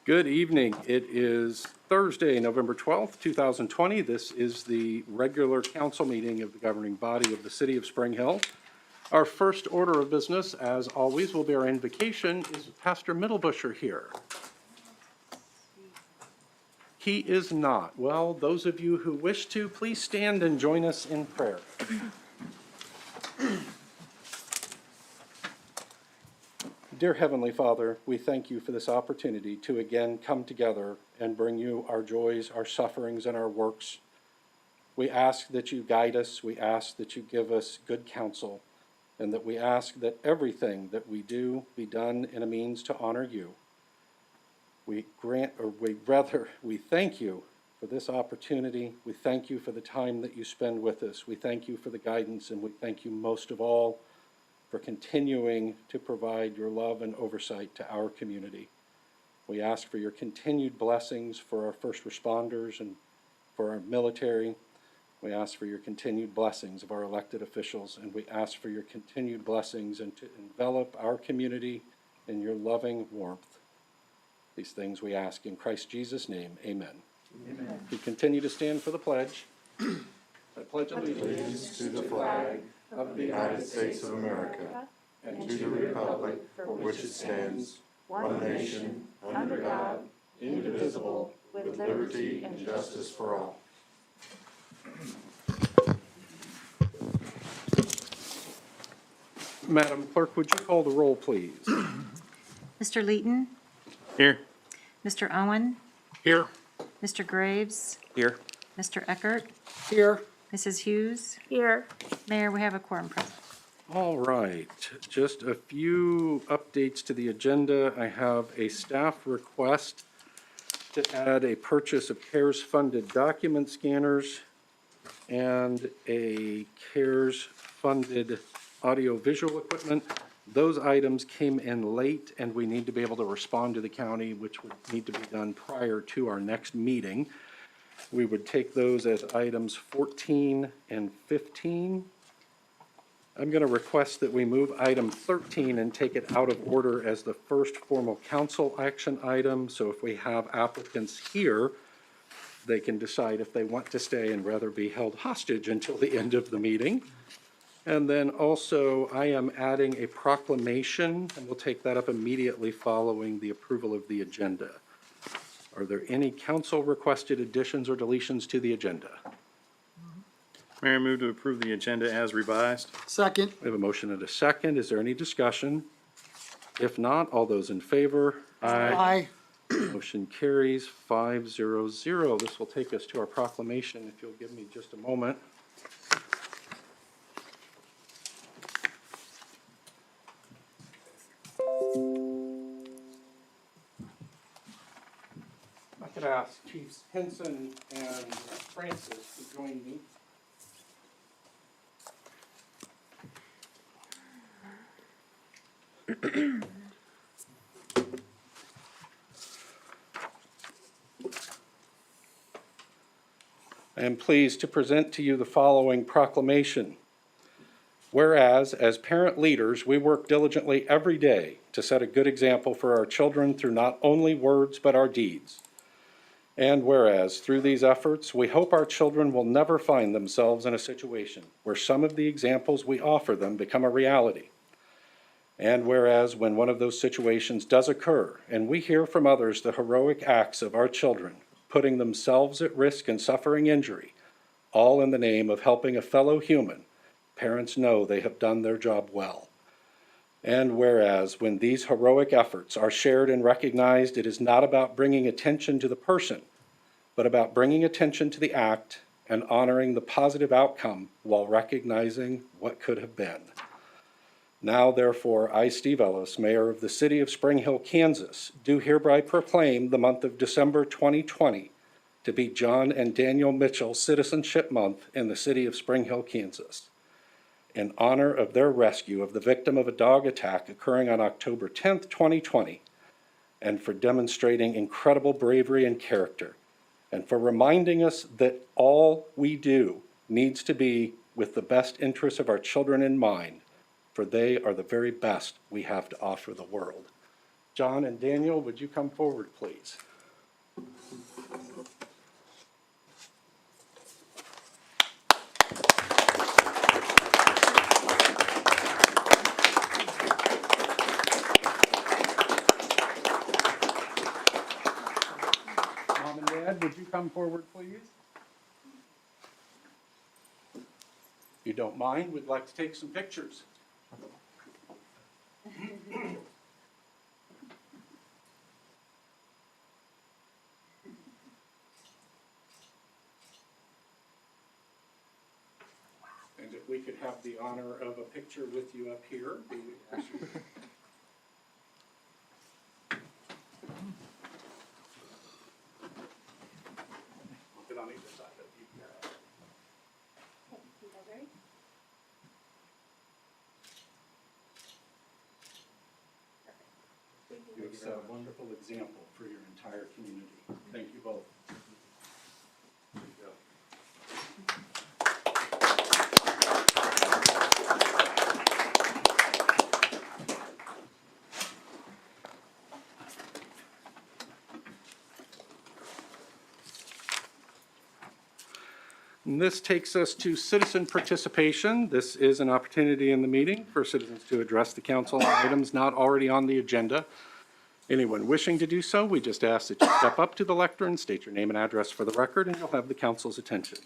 Good evening. It is Thursday, November 12th, 2020. This is the regular council meeting of the governing body of the City of Spring Hill. Our first order of business, as always, will be our invocation. Is Pastor Middlebusher here? He is not. Well, those of you who wish to, please stand and join us in prayer. Dear Heavenly Father, we thank you for this opportunity to again come together and bring you our joys, our sufferings, and our works. We ask that you guide us. We ask that you give us good counsel, and that we ask that everything that we do be done in a means to honor you. We thank you for this opportunity. We thank you for the time that you spend with us. We thank you for the guidance, and we thank you most of all for continuing to provide your love and oversight to our community. We ask for your continued blessings for our first responders and for our military. We ask for your continued blessings of our elected officials, and we ask for your continued blessings and to envelop our community in your loving warmth. These things we ask in Christ Jesus' name, amen. Amen. We continue to stand for the pledge. I pledge allegiance to the flag of the United States of America and to the republic for which it stands, one nation, under God, indivisible, with liberty and justice for all. Madam Clerk, would you call the roll, please? Mr. Leeton? Here. Mr. Owen? Here. Mr. Graves? Here. Mr. Eckert? Here. Mrs. Hughes? Here. Mayor, we have a quorum present. All right, just a few updates to the agenda. I have a staff request to add a purchase of CARES-funded document scanners and a CARES-funded audio-visual equipment. Those items came in late, and we need to be able to respond to the county, which would need to be done prior to our next meeting. We would take those as items 14 and 15. I'm going to request that we move item 13 and take it out of order as the first formal council action item. So if we have applicants here, they can decide if they want to stay and rather be held hostage until the end of the meeting. And then also I am adding a proclamation, and we'll take that up immediately following the approval of the agenda. Are there any council requested additions or deletions to the agenda? Mayor, move to approve the agenda as revised. Second. We have a motion and a second. Is there any discussion? If not, all those in favor? Aye. Motion carries 5-0-0. This will take us to our proclamation, if you'll give me just a moment. I could ask Chiefs Henson and Francis to join me. I am pleased to present to you the following proclamation. Whereas, as parent leaders, we work diligently every day to set a good example for our children through not only words but our deeds. And whereas, through these efforts, we hope our children will never find themselves in a situation where some of the examples we offer them become a reality. And whereas, when one of those situations does occur, and we hear from others the heroic acts of our children, putting themselves at risk and suffering injury, all in the name of helping a fellow human, parents know they have done their job well. And whereas, when these heroic efforts are shared and recognized, it is not about bringing attention to the person, but about bringing attention to the act and honoring the positive outcome while recognizing what could have been. Now, therefore, I, Steve Ellis, Mayor of the City of Spring Hill, Kansas, do hereby proclaim the month of December 2020 to be John and Daniel Mitchell Citizenship Month in the City of Spring Hill, Kansas, in honor of their rescue of the victim of a dog attack occurring on October 10th, 2020, and for demonstrating incredible bravery and character, and for reminding us that all we do needs to be with the best interests of our children in mind, for they are the very best we have to offer the world. John and Daniel, would you come forward, please? Mom and Dad, would you come forward, please? If you don't mind, we'd like to take some pictures. And if we could have the honor of a picture with you up here, we would ask you. Get on either side of you. You're a wonderful example for your entire community. Thank you both. There you go. And this takes us to citizen participation. This is an opportunity in the meeting for citizens to address the council on items not already on the agenda. Anyone wishing to do so, we just ask that you step up to the lectern, state your name and address for the record, and you'll have the council's attention.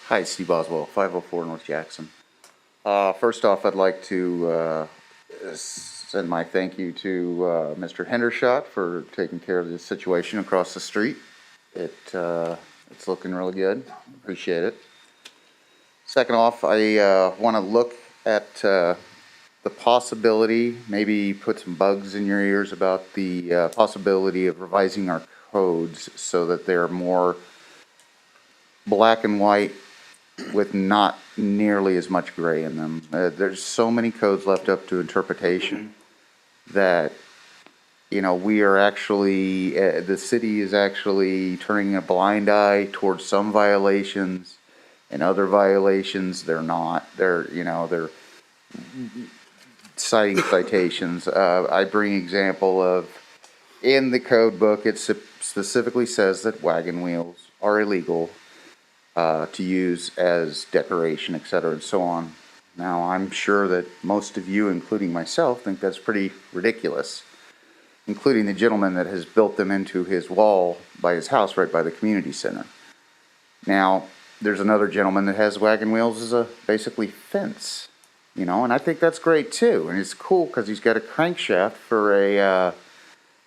Hi, Steve Oswald, 504 North Jackson. First off, I'd like to send my thank you to Mr. Hendershot for taking care of the situation across the street. It's looking really good. Appreciate it. Second off, I want to look at the possibility, maybe put some bugs in your ears about the possibility of revising our codes so that they're more black and white with not nearly as much gray in them. There's so many codes left up to interpretation that, you know, we are actually, the city is actually turning a blind eye towards some violations, and other violations they're not. They're, you know, they're citing citations. I bring example of, in the code book, it specifically says that wagon wheels are illegal to use as decoration, etc., and so on. Now, I'm sure that most of you, including myself, think that's pretty ridiculous, including the gentleman that has built them into his wall by his house right by the community center. Now, there's another gentleman that has wagon wheels as a basically fence, you know, and I think that's great too. And it's cool because he's got a crankshaft for a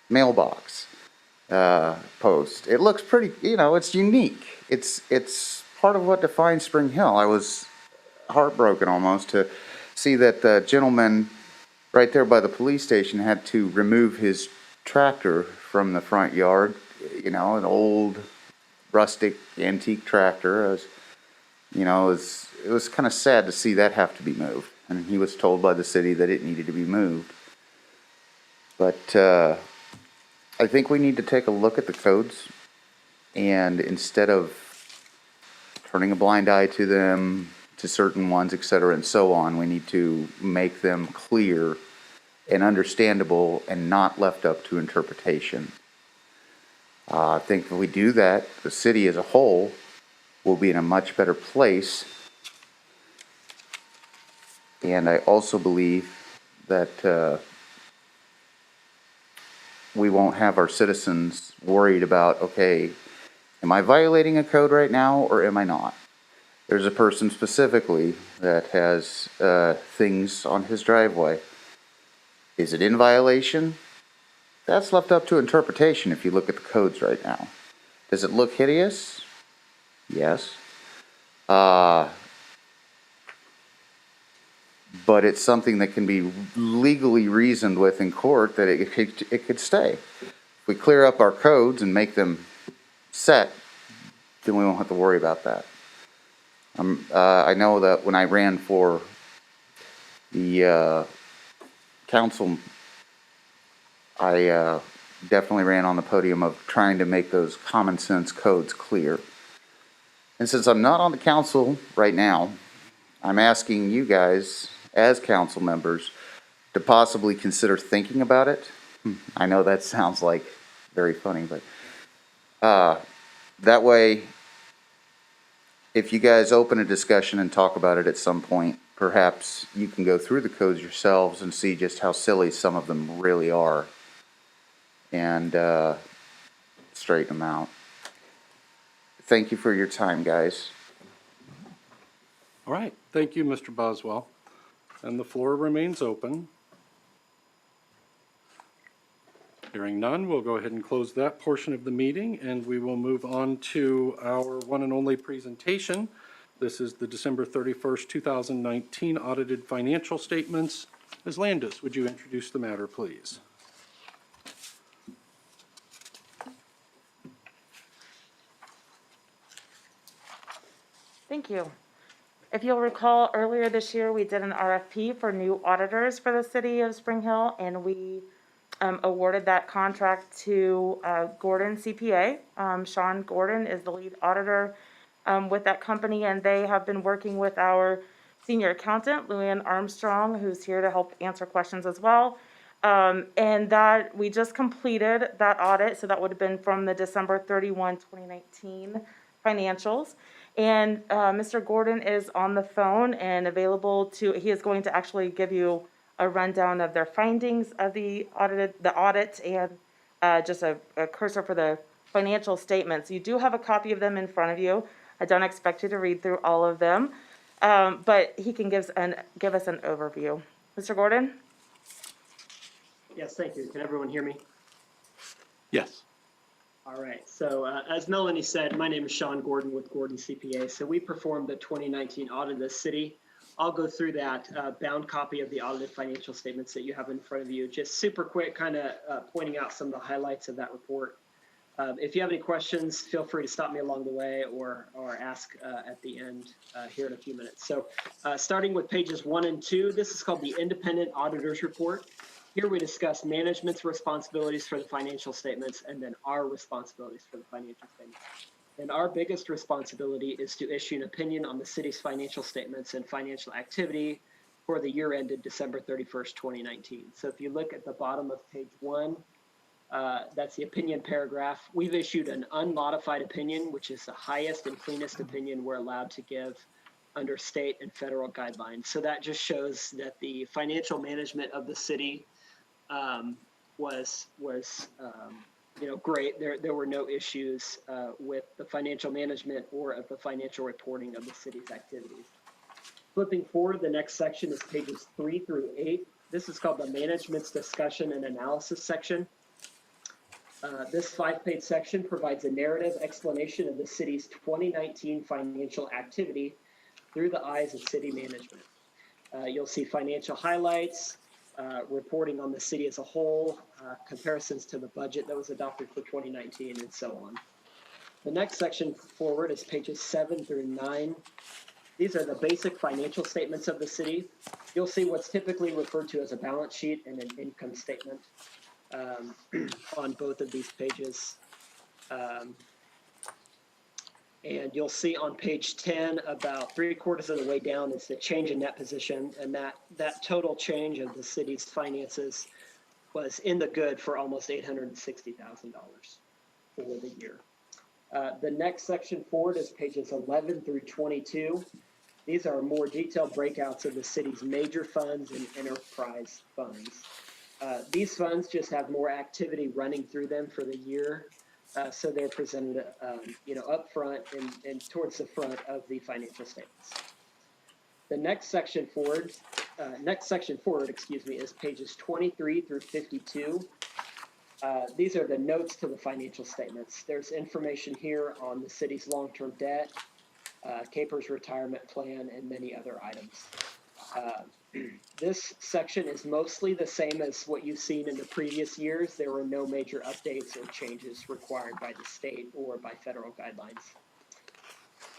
mailbox post. It looks pretty, you know, it's unique. It's part of what defines Spring Hill. I was heartbroken almost to see that the gentleman right there by the police station had to remove his tractor from the front yard. You know, an old rustic antique tractor. You know, it was kind of sad to see that have to be moved. And he was told by the city that it needed to be moved. But I think we need to take a look at the codes, and instead of turning a blind eye to them, to certain ones, etc., and so on, we need to make them clear and understandable and not left up to interpretation. I think if we do that, the city as a whole will be in a much better place. And I also believe that we won't have our citizens worried about, okay, am I violating a code right now or am I not? There's a person specifically that has things on his driveway. Is it in violation? That's left up to interpretation if you look at the codes right now. Does it look hideous? Yes. But it's something that can be legally reasoned with in court that it could stay. If we clear up our codes and make them set, then we won't have to worry about that. I know that when I ran for the council, I definitely ran on the podium of trying to make those common sense codes clear. And since I'm not on the council right now, I'm asking you guys, as council members, to possibly consider thinking about it. I know that sounds like very funny, but that way, if you guys open a discussion and talk about it at some point, perhaps you can go through the codes yourselves and see just how silly some of them really are and straighten them out. Thank you for your time, guys. All right, thank you, Mr. Boswell. And the floor remains open. Hearing none, we'll go ahead and close that portion of the meeting, and we will move on to our one and only presentation. This is the December 31st, 2019 audited financial statements. Ms. Landis, would you introduce the matter, please? Thank you. If you'll recall, earlier this year, we did an RFP for new auditors for the city of Spring Hill, and we awarded that contract to Gordon CPA. Sean Gordon is the lead auditor with that company, and they have been working with our senior accountant, Luann Armstrong, who's here to help answer questions as well. And that we just completed that audit, so that would have been from the December 31, 2019 financials. And Mr. Gordon is on the phone and available to, he is going to actually give you a rundown of their findings of the audit and just a cursor for the financial statements. You do have a copy of them in front of you. I don't expect you to read through all of them, but he can give us an overview. Mr. Gordon? Yes, thank you. Can everyone hear me? Yes. All right. So as Melanie said, my name is Sean Gordon with Gordon CPA. So we performed the 2019 audit of the city. I'll go through that bound copy of the audited financial statements that you have in front of you. Just super quick, kind of pointing out some of the highlights of that report. If you have any questions, feel free to stop me along the way or ask at the end here in a few minutes. So starting with pages 1 and 2, this is called the Independent Auditor's Report. Here we discuss management's responsibilities for the financial statements and then our responsibilities for the financial statements. And our biggest responsibility is to issue an opinion on the city's financial statements and financial activity for the year ended December 31st, 2019. So if you look at the bottom of page 1, that's the opinion paragraph. We've issued an unmodified opinion, which is the highest and cleanest opinion we're allowed to give under state and federal guidelines. So that just shows that the financial management of the city was great. There were no issues with the financial management or of the financial reporting of the city's activities. Flipping forward, the next section is pages 3 through 8. This is called the Management's Discussion and Analysis section. This 5-page section provides a narrative explanation of the city's 2019 financial activity through the eyes of city management. You'll see financial highlights, reporting on the city as a whole, comparisons to the budget that was adopted for 2019, and so on. The next section forward is pages 7 through 9. These are the basic financial statements of the city. You'll see what's typically referred to as a balance sheet and an income statement on both of these pages. And you'll see on page 10, about 3/4 of the way down, is the change in net position. And that total change of the city's finances was in the good for almost $860,000 for the year. The next section forward is pages 11 through 22. These are more detailed breakouts of the city's major funds and enterprise funds. These funds just have more activity running through them for the year. So they're presented, up front and towards the front of the financial statements. The next section forward, is pages 23 through 52. These are the notes to the financial statements. There's information here on the city's long-term debt, Caper's retirement plan, and many other items. This section is mostly the same as what you've seen in the previous years. There were no major updates or changes required by the state or by federal guidelines.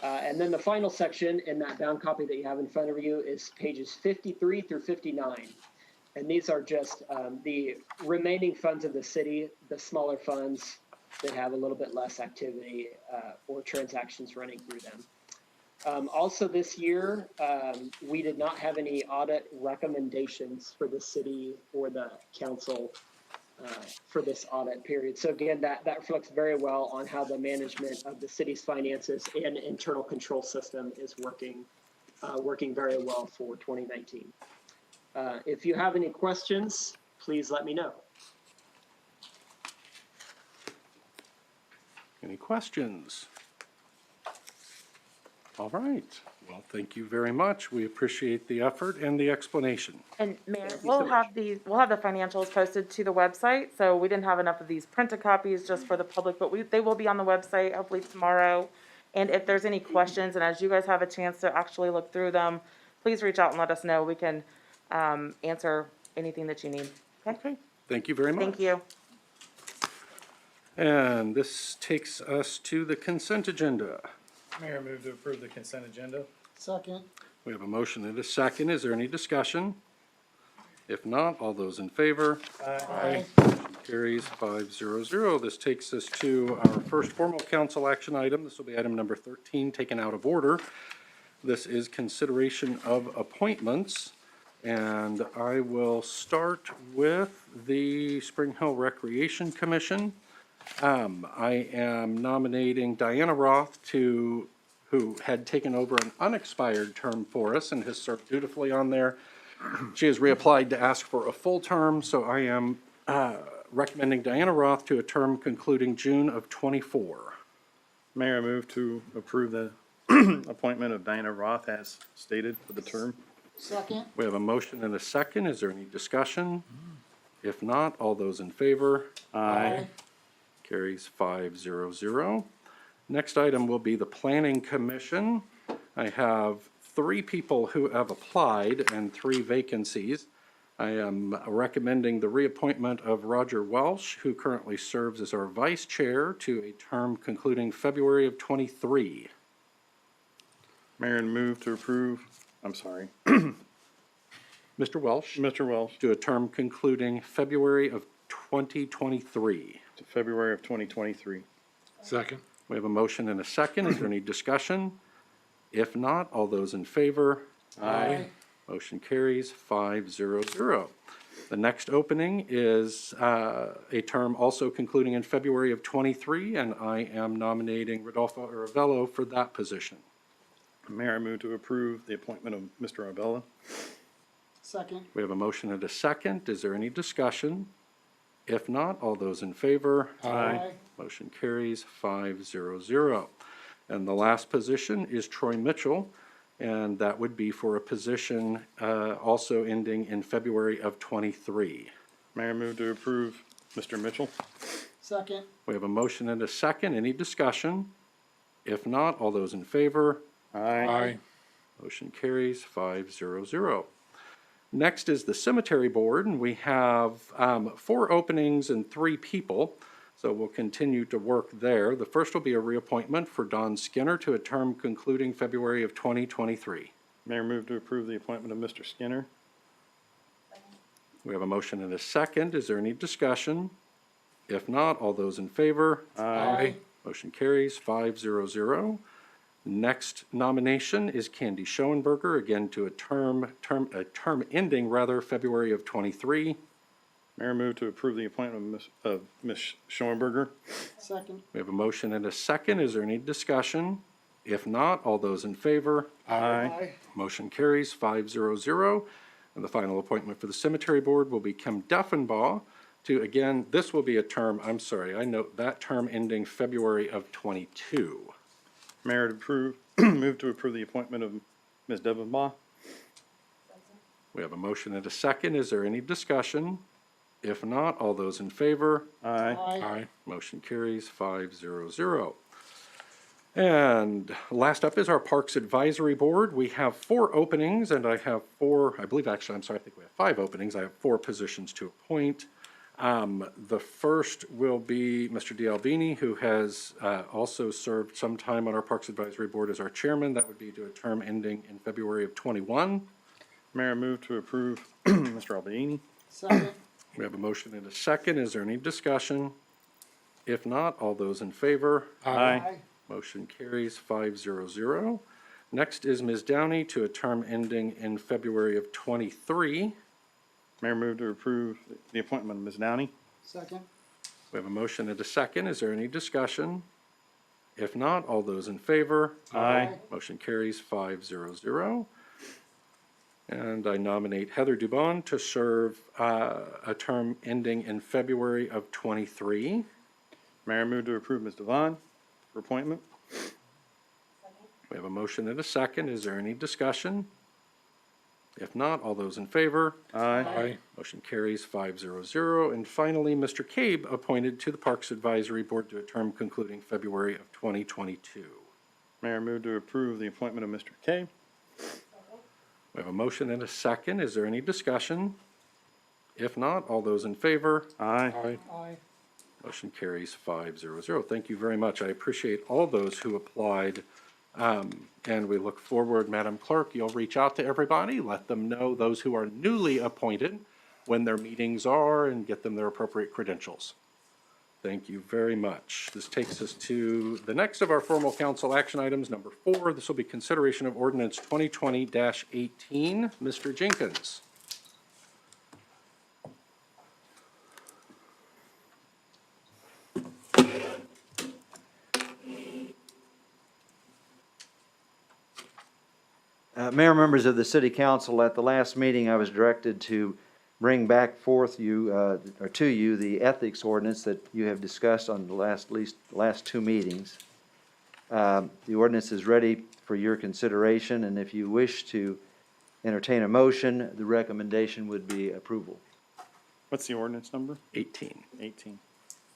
And then the final section in that bound copy that you have in front of you is pages 53 through 59. And these are just the remaining funds of the city, the smaller funds that have a little bit less activity or transactions running through them. Also this year, we did not have any audit recommendations for the city or the council for this audit period. So again, that reflects very well on how the management of the city's finances and internal control system is working very well for 2019. If you have any questions, please let me know. Any questions? All right. Well, thank you very much. We appreciate the effort and the explanation. And Mayor, you so we'll much. have the financials posted to the website, so we didn't have enough of these printed copies just for the public, but they will be on the website hopefully tomorrow. And if there's any questions, and as you guys have a chance to actually look through them, please reach out and let us know. We can, answer anything that you need. Okay? Okay, thank you very much. Thank you. And this takes us to the consent agenda. Mayor, move to approve the consent agenda. Second. We have a motion and a second. Is there any discussion? If not, all those in favor? Aye. Carries 500. This takes us to our first formal council action item. This will be item number 13, taken out of order. This is consideration of appointments, and I will start with the Spring Hill Recreation Commission. I am nominating Diana Roth who had taken over an unexpired term for us and has served dutifully on there. She has reapplied to ask for a full term, so I am recommending Diana Roth to a term concluding June of '24. Mayor, I move to approve the appointment of Diana Roth as stated for the term. Second. We have a motion and a second. Is there any discussion? If not, all those in favor? Aye. Carries 500. Next item will be the Planning Commission. I have 3 people who have applied and 3 vacancies. I am recommending the reappointment of Roger Welsh, who currently serves as our vice chair, to a term concluding February of '23. Mayor, move to approve, I'm sorry, Mr. Welsh, Mr. Welsh to a term concluding February of 2023. to February of 2023. Second. We have a motion and a second. Is there any discussion? If not, all those in favor? Aye. Motion carries 500. The next opening is a term also concluding in February of '23, and I am nominating Rodolfo Aravello for that position. Mayor, I move to approve the appointment of Mr. Arbella. Second. We have a motion and a second. Is there any discussion? If not, all those in favor? Aye. Motion carries 500. And the last position is Troy Mitchell, and that would be for a position also ending in February of '23. Mayor, I move to approve Mr. Mitchell. Second. We have a motion and a second. Any discussion? If not, all those in favor? Aye. Motion carries 500. Next is the Cemetery Board, and we have 4 openings and 3 people, so we'll continue to work there. The first will be a reappointment for Don Skinner to a term concluding February of 2023. Mayor, move to approve the appointment of Mr. Skinner. We have a motion and a second. Is there any discussion? If not, all those in favor? Aye. Motion carries 500. Next nomination is Candy Schoenberger, again to a term ending February of '23. Mayor, move to approve the appointment of Ms. Schoenberger. Second. We have a motion and a second. Is there any discussion? If not, all those in favor? Aye. Motion carries 500. And the final appointment for the Cemetery Board will be Kim Deffenbaugh to, again, this will be a term, I'm sorry, I note that term ending February of '22. Mayor, to approve, move to approve the appointment of Ms. Devenbaugh. We have a motion and a second. Is there any discussion? If not, all those in favor? Aye. Aye. Motion carries 500. And last up is our Parks Advisory Board. We have 4 openings, and I have 4, I believe actually, I'm sorry, I think we have 5 openings. I have 4 positions to appoint. The first will be Mr. D'Alvini, who has also served some time on our Parks Advisory Board as our chairman. That would be to a term ending in February of '21. Mayor, I move to approve Mr. Albini. Second. We have a motion and a second. Is there any discussion? If not, all those in favor? Aye. Motion carries 5-0-0. Next is Ms. Downey to a term ending in February of '23. Mayor, move to approve the appointment of Ms. Downey. Second. We have a motion and a second. Is there any discussion? If not, all those in favor? Aye. Motion carries 5-0-0. And I nominate Heather Dubon to serve a term ending in February of '23. Mayor, I move to approve Ms. Devon for appointment. We have a motion and a second. Is there any discussion? If not, all those in favor? Aye. Motion carries 5-0-0. And finally, Mr. Cabe appointed to the Parks Advisory Board to a term concluding February of 2022. Mayor, I move to approve the appointment of Mr. Kay. We have a motion and a second. Is there any discussion? If not, all those in favor? Aye. Aye. Motion carries 5-0-0. Thank you very much. I appreciate all those who applied. And we look forward, Madam Clerk, you'll reach out to everybody, let them know, those who are newly appointed, when their meetings are, and get them their appropriate credentials. Thank you very much. This takes us to the next of our formal council action items, number 4. This will be consideration of ordinance 2020-18. Mr. Jenkins. Mayor, members of the City Council, at the last meeting, I was directed to bring back forth or to you the ethics ordinance that you have discussed on the last 2 meetings. The ordinance is ready for your consideration, and if you wish to entertain a motion, the recommendation would be approval. What's the ordinance number? 18. 18.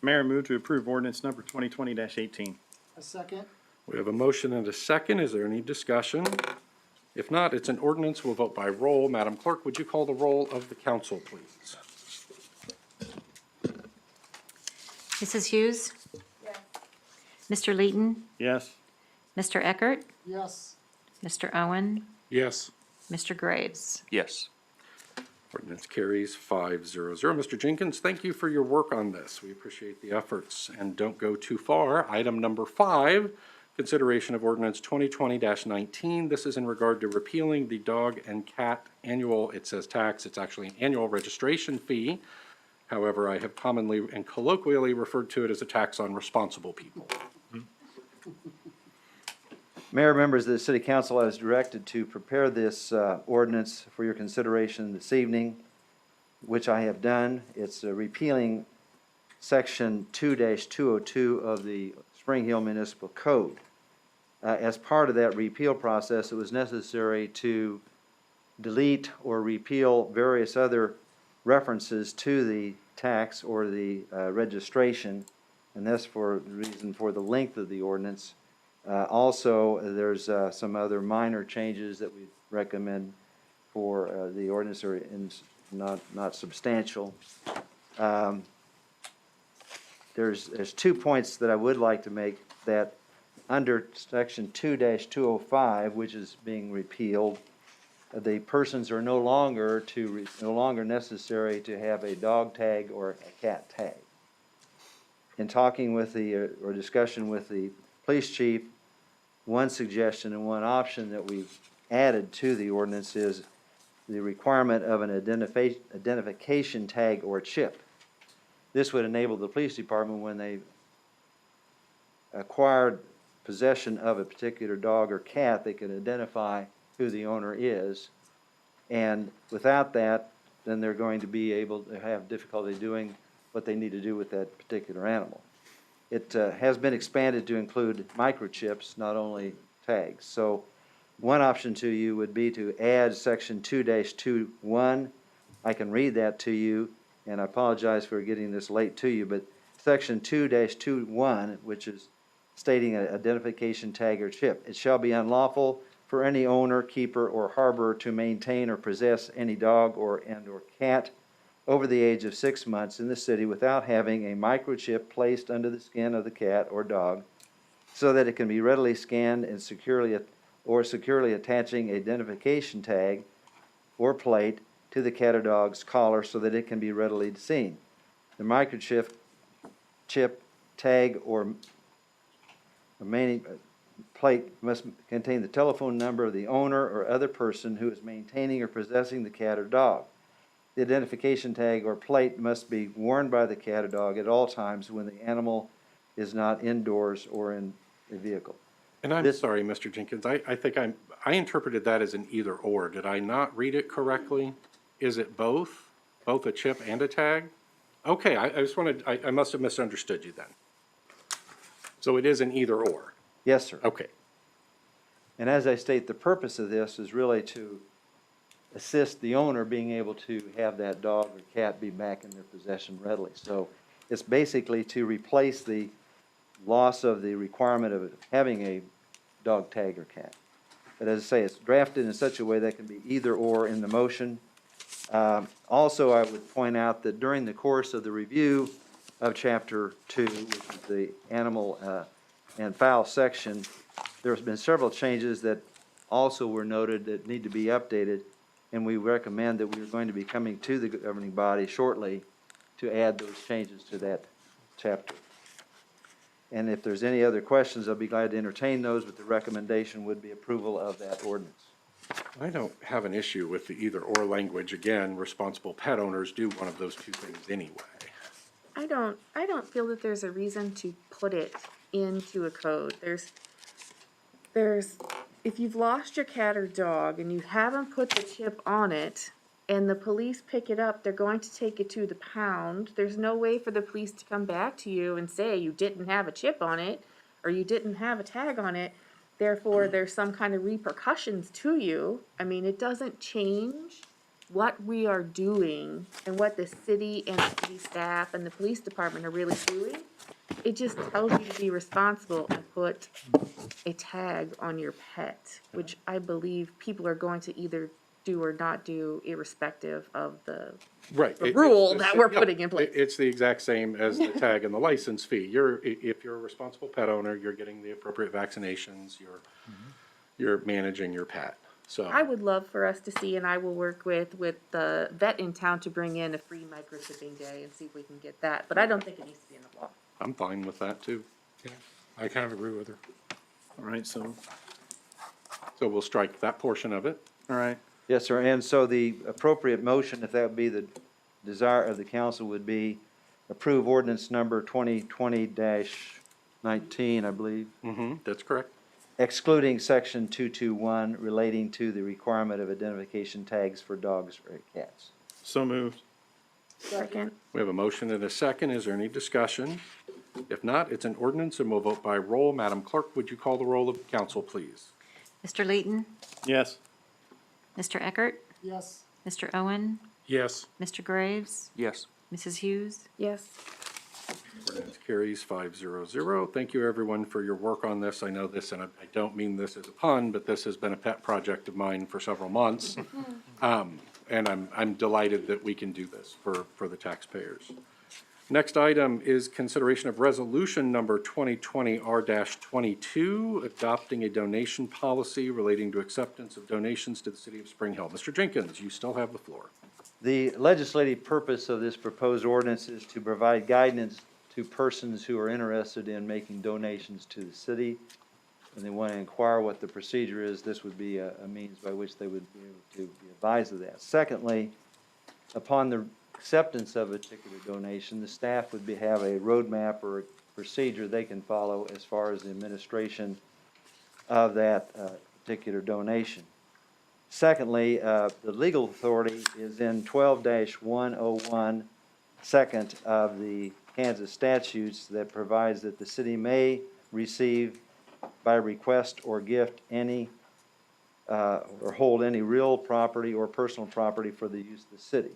Mayor, I move to approve ordinance number 2020-18. A second. We have a motion and a second. Is there any discussion? If not, it's an ordinance. We'll vote by roll. Madam Clerk, would you call the roll of the council, please? Mrs. Hughes? Yes. Mr. Leighton? Yes. Mr. Eckert? Yes. Mr. Owen? Yes. Mr. Graves? Yes. Ordinance carries 5-0-0. Mr. Jenkins, thank you for your work on this. We appreciate the efforts. And don't go too far. Item number 5, consideration of ordinance 2020-19. This is in regard to repealing the dog and cat annual, it says tax, it's actually an annual registration fee. However, I have commonly and colloquially referred to it as a tax on responsible people. Mayor, members of the City Council, I was directed to prepare this ordinance for your consideration this evening, which I have done. It's repealing Section 2-202 of the Spring Hill Municipal Code. As part of that repeal process, it was necessary to delete or repeal various other references to the tax or the registration, and that's for the reason for the length of the ordinance. Also, there's some other minor changes that we recommend for the ordinance, or not substantial. There's 2 points that I would like to make. That under section 2-205, which is being repealed, the persons are no longer necessary to have a dog tag or a cat tag. In talking with or discussion with the police chief, one suggestion and one option that we've added to the ordinance is the requirement of an identification tag or chip. This would enable the police department, when they acquired possession of a particular dog or cat, they could identify who the owner is. And without that, then they're going to be able to have difficulty doing what they need to do with that particular animal. It has been expanded to include microchips, not only tags. So one option to you would be to add section 2-21. I can read that to you, and I apologize for getting this late to you, but section 2-21, which is stating an identification tag or chip. It shall be unlawful for any owner, keeper, or harborer to maintain or possess any dog or cat over the age of 6 months in the city without having a microchip placed under the skin of the cat or dog so that it can be readily scanned and securely attaching identification tag or plate to the cat or dog's collar so that it can be readily seen. The microchip tag or remaining plate must contain the telephone number of the owner or other person who is maintaining or possessing the cat or dog. The identification tag or plate must be worn by the cat or dog at all times when the animal is not indoors or in a vehicle. And I'm This- sorry, Mr. Jenkins, I think I interpreted that as an either or. Did I not read it correctly? Is it both? Both a chip and a tag? Okay, I just wanted, I must have misunderstood you then. So it is an either or. Yes, sir. Okay. And as I state, the purpose of this is really to assist the owner being able to have that dog or cat be back in their possession readily. So it's basically to replace the loss of the requirement of having a dog tag or cat. But as I say, it's drafted in such a way that can be either or in the motion. Also, I would point out that during the course of the review of Chapter 2, which is the animal and fowl section, there's been several changes that also were noted that need to be updated, and we recommend that we are going to be coming to the governing body shortly to add those changes to that chapter. And if there's any other questions, I'll be glad to entertain those, but the recommendation would be approval of that ordinance. I don't have an issue with the either or language. Again, responsible pet owners do one of those two things anyway. I don't feel that there's a reason to put it into a code. If you've lost your cat or dog and you haven't put the chip on it and the police pick it up, they're going to take it to the pound. There's no way for the police to come back to you and say you didn't have a chip on it or you didn't have a tag on it. Therefore, there's some kind of repercussions to you. I mean, it doesn't change what we are doing and what the city and the city staff and the police department are really doing. It just tells you to be responsible and put a tag on your pet, which I believe people are going to either do or not do irrespective of the Right. rule that we're putting in place. It's the exact same as the tag and the license fee. If you're a responsible pet owner, you're getting the appropriate vaccinations, you're managing your pet. So I would love for us to see, and I will work with the vet in town to bring in a free microchipping day and see if we can get that, but I don't think it needs to be in the law. I'm fine with that too. I kind of agree with her. All right, so, So we'll strike that portion of it. all right, Yes, sir, and so the appropriate motion, if that would be the desire of the council, would be approve ordinance number 2020-19, I believe, That's correct. excluding section 221 relating to the requirement of identification tags for dogs or cats. so moved. Second. We have a motion and a second. Is there any discussion? If not, it's an ordinance and we'll vote by roll. Madam Clerk, would you call the roll of the council, please? Mr. Leighton, Yes, Mr. Eckert, Yes. Mr. Owen, Yes. Mr. Graves, Yes. Mrs. Hughes. Yes. Ordinance carries 500. Thank you, everyone, for your work on this. I know this, and I don't mean this as a pun, but this has been a pet project of mine for several months. And I'm delighted that we can do this for the taxpayers. Next item is consideration of resolution number 2020-R-22, adopting a donation policy relating to acceptance of donations to the city of Spring Hill. Mr. Jenkins, you still have the floor. The legislative purpose of this proposed ordinance is to provide guidance to persons who are interested in making donations to the city, and they want to inquire what the procedure is. This would be a means by which they would be able to be advised of that. Secondly, upon the acceptance of a particular donation, the staff would have a roadmap or a procedure they can follow as far as the administration of that particular donation. Secondly, the legal authority is in 12-101, second of the Kansas statutes that provides that the city may receive by request or gift any or hold any real property or personal property for the use of the city.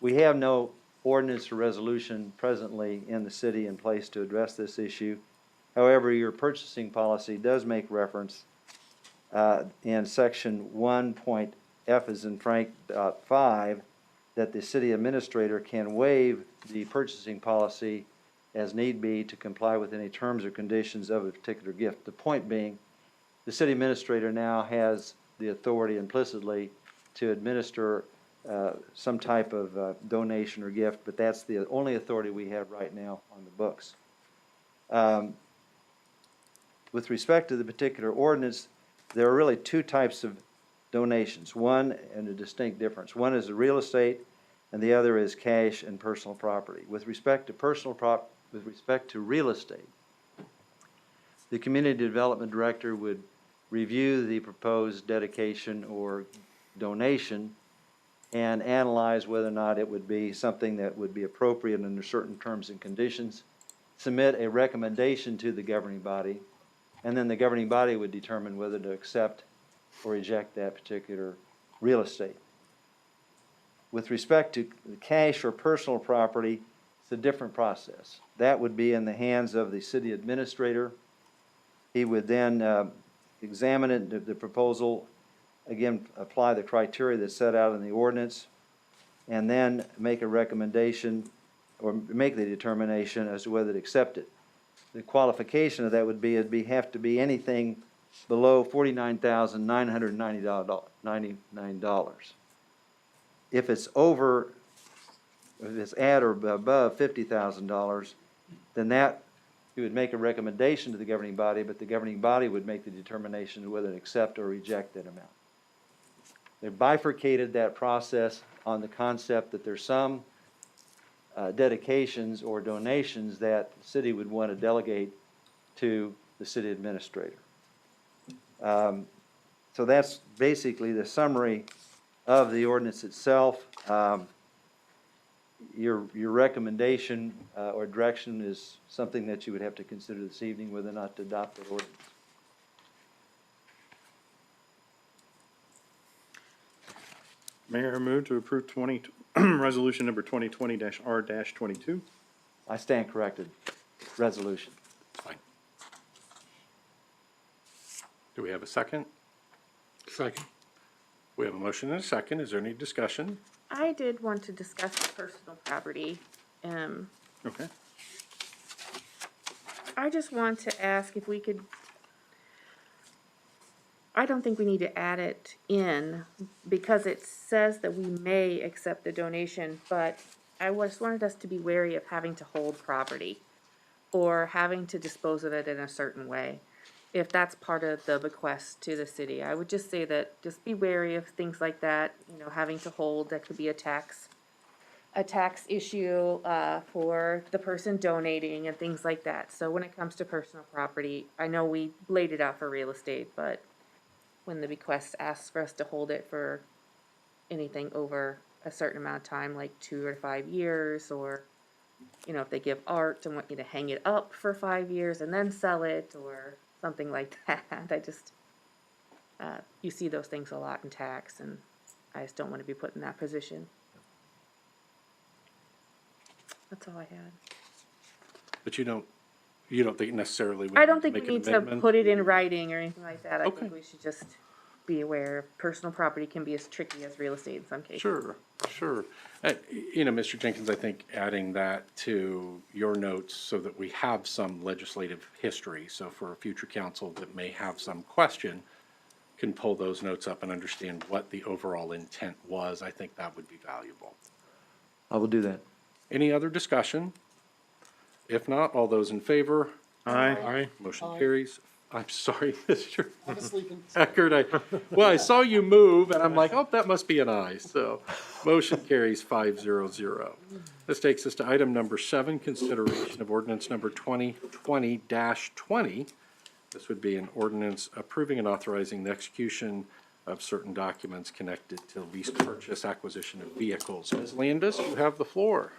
We have no ordinance or resolution presently in the city in place to address this issue. However, your purchasing policy does make reference in section 1.f as in Frank.5 that the city administrator can waive the purchasing policy as need be to comply with any terms or conditions of a particular gift. The point being, the city administrator now has the authority implicitly to administer some type of donation or gift, but that's the only authority we have right now on the books. With respect to the particular ordinance, there are really two types of donations. One, and a distinct difference. One is the real estate, and the other is cash and personal property. With respect to real estate, the community development director would review the proposed dedication or donation and analyze whether or not it would be something that would be appropriate under certain terms and conditions, submit a recommendation to the governing body, and then the governing body would determine whether to accept or reject that particular real estate. With respect to cash or personal property, it's a different process. That would be in the hands of the city administrator. He would then examine it, the proposal, again, apply the criteria that's set out in the ordinance, and then make a recommendation or make the determination as to whether to accept it. The qualification of that would be, it'd have to be anything below $49,999. If it's over, if it's at or above $50,000, then that, you would make a recommendation to the governing body, but the governing body would make the determination of whether to accept or reject that amount. They bifurcated that process on the concept that there's some dedications or donations that the city would want to delegate to the city administrator. So that's basically the summary of the ordinance itself. Your recommendation or direction is something that you would have to consider this evening, whether or not to adopt that ordinance. Mayor, I move to approve resolution number 2020-R-22. I stand corrected. Resolution. Fine. Do we have a second? Second. We have a motion and a second. Is there any discussion? I did want to discuss the personal property. Okay. I just want to ask if we could, I don't think we need to add it in because it says that we may accept the donation, but I just wanted us to be wary of having to hold property or having to dispose of it in a certain way. If that's part of the bequest to the city, I would just say that just be wary of things like that, you know, having to hold, that could be a tax issue for the person donating and things like that. So when it comes to personal property, I know we laid it out for real estate, but when the bequest asks for us to hold it for anything over a certain amount of time, like 2 or 5 years, or, you know, if they give art and want you to hang it up for 5 years and then sell it, or something like that. I just, you see those things a lot in tax, and I just don't want to be put in that position. That's all I had. But you don't think necessarily we I don't think make we an need to amendment? put it in writing or anything like that. I Okay. think we should just be aware personal property can be as tricky as real estate in some cases. Sure, sure. You know, Mr. Jenkins, I think adding that to your notes so that we have some legislative history, so for a future council that may have some question, can pull those notes up and understand what the overall intent was, I think that would be valuable. I will do that. Any other discussion? If not, all those in favor? Aye. Aye. Motion Aye. carries. I'm sorry, Mr. I was sleeping. Eckert, I saw you move, and I'm like, oh, that must be an aye. So, motion carries 5-0-0. This takes us to item number 7, consideration of ordinance number 2020-20. This would be an ordinance approving and authorizing the execution of certain documents connected to lease purchase acquisition of vehicles. Ms. Landis, you have the floor.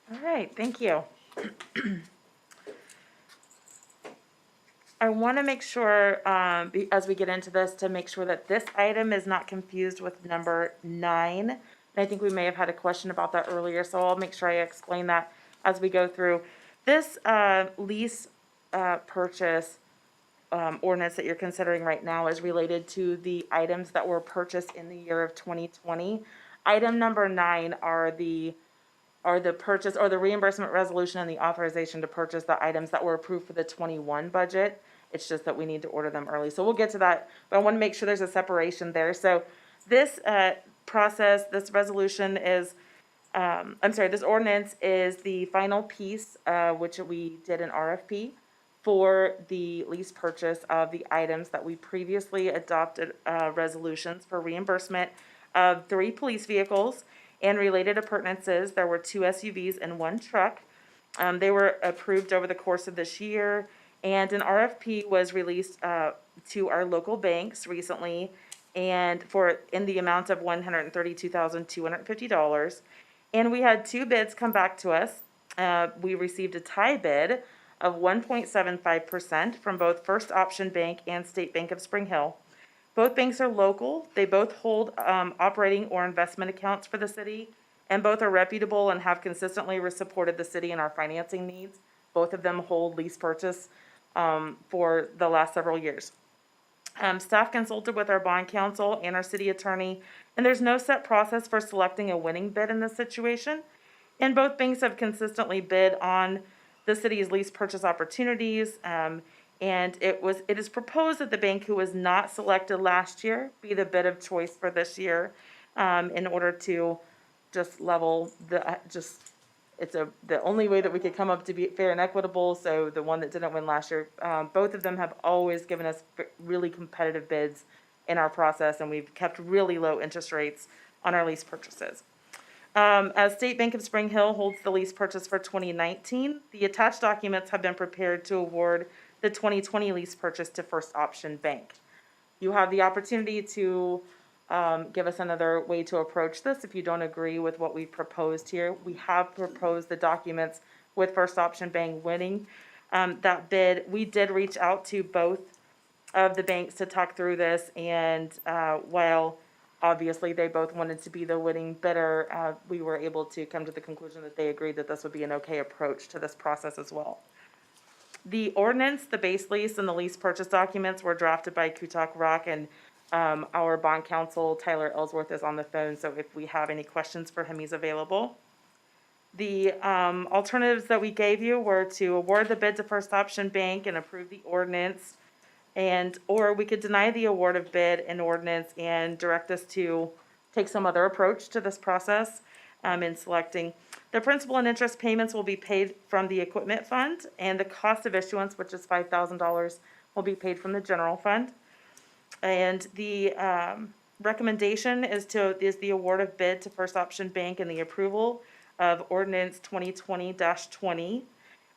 All right, thank you. I want to make sure, as we get into this, to make sure that this item is not confused with number 9, And I think we may have had a question about that earlier, so I'll make sure I explain that as we go through. This lease purchase ordinance that you're considering right now is related to the items that were purchased in the year of 2020. Item number 9 are the purchase or the reimbursement resolution and the authorization to purchase the items that were approved for the 21 budget. It's just that we need to order them early. So we'll get to that, but I want to make sure there's a separation there. So this process, this resolution is, this ordinance is the final piece, which we did an RFP for the lease purchase of the items that we previously adopted resolutions for reimbursement of 3 police vehicles and related appurtenances. There were 2 SUVs and 1 truck. They were approved over the course of this year, and an RFP was released to our local banks recently, and in the amount of $132,250. And we had 2 bids come back to us. We received a tie bid of 1.75% from both First Option Bank and State Bank of Spring Hill. Both banks are local. They both hold operating or investment accounts for the city, and both are reputable and have consistently supported the city in our financing needs. Both of them hold lease purchase for the last several years. Staff consulted with our bond counsel and our city attorney, and there's no set process for selecting a winning bid in this situation. And both banks have consistently bid on the city's lease purchase opportunities. And it is proposed that the bank who was not selected last year be the bid of choice for this year, in order to just level the only way that we could come up to be fair and equitable. So the one that didn't win last year, both of them have always given us really competitive bids in our process, and we've kept really low interest rates on our lease purchases. As State Bank of Spring Hill holds the lease purchase for 2019, the attached documents have been prepared to award the 2020 lease purchase to First Option Bank. You have the opportunity to give us another way to approach this if you don't agree with what we proposed here. We have proposed the documents with First Option Bank winning that bid. We did reach out to both of the banks to talk through this, and while obviously they both wanted to be the winning bidder, we were able to come to the conclusion that they agreed that this would be an okay approach to this process as well. The ordinance, the base lease, and the lease purchase documents were drafted by Kutak Rock, and our bond counsel, Tyler Ellsworth, is on the phone, so if we have any questions for him, he's available. The alternatives that we gave you were to award the bid to First Option Bank and approve the ordinance, or we could deny the award of bid and ordinance and direct us to take some other approach to this process in selecting. The principal and interest payments will be paid from the equipment fund, and the cost of issuance, which is $5,000, will be paid from the general fund. And the recommendation is the award of bid to First Option Bank and the approval of ordinance 2020-20,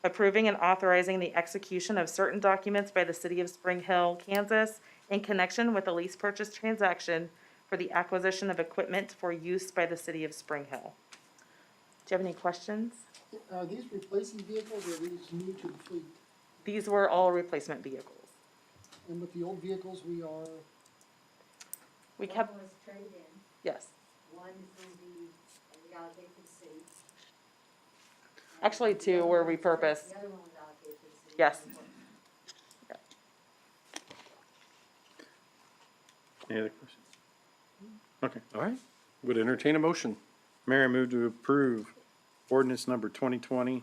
approving and authorizing the execution of certain documents by the city of Spring Hill, Kansas, in connection with a lease purchase transaction for the acquisition of equipment for use by the city of Spring Hill. Do you have any questions? Are these replacing vehicles or are these new to the fleet? These were all replacement vehicles. And with the old vehicles, we kept, One was traded in, yes. one is going to be reallocated to the city. Actually, two were repurposed. The other one was allocated to the city. Yes. Any other questions? Okay. All right, would entertain a motion. Mayor, I move to approve ordinance number 2020-20.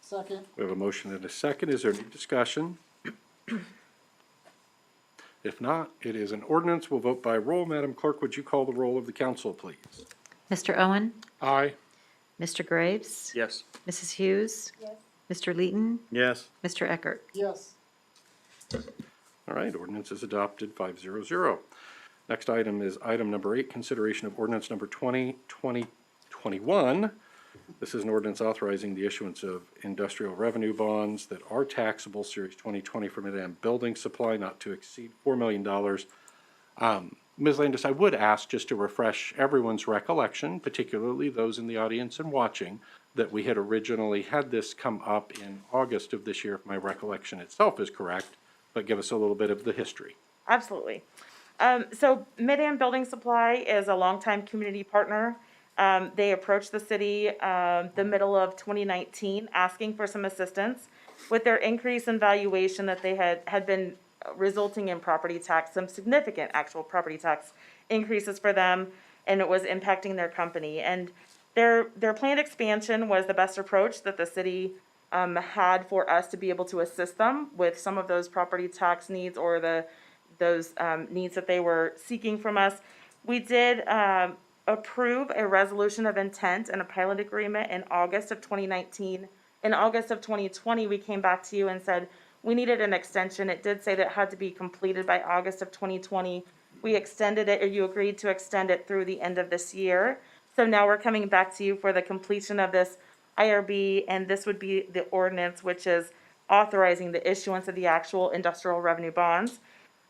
second, We have a motion and a second. Is there any discussion? If not, it is an ordinance. We'll vote by roll. Madam Clerk, would you call the roll of the council, please? Mr. Owen? Aye. Mr. Graves? Yes. Mrs. Hughes? Yes. Mr. Leeton? Yes. Mr. Eckert? yes, All right, ordinance is adopted 5-0. Next item is item number 8, consideration of ordinance number 2020-21. This is an ordinance authorizing the issuance of industrial revenue bonds that are taxable, Series 2020, for Mid-Am Building Supply, not to exceed $4 million. Ms. Landis, I would ask, just to refresh everyone's recollection, particularly those in the audience and watching, that we had originally had this come up in August of this year, if my recollection itself is correct, but give us a little bit of the history. Absolutely. So Mid-Am Building Supply is a longtime community partner. They approached the city the middle of 2019, asking for some assistance with their increase in valuation that they had been resulting in property tax, some significant actual property tax increases for them, and it was impacting their company. And their planned expansion was the best approach that the city had for us to be able to assist them with some of those property tax needs or those needs that they were seeking from us. We did approve a resolution of intent and a pilot agreement in August of 2019. In August of 2020, we came back to you and said we needed an extension. It did say that it had to be completed by August of 2020. We extended it, or you agreed to extend it through the end of this year. So now we're coming back to you for the completion of this IRB, and this would be the ordinance, which is authorizing the issuance of the actual industrial revenue bonds.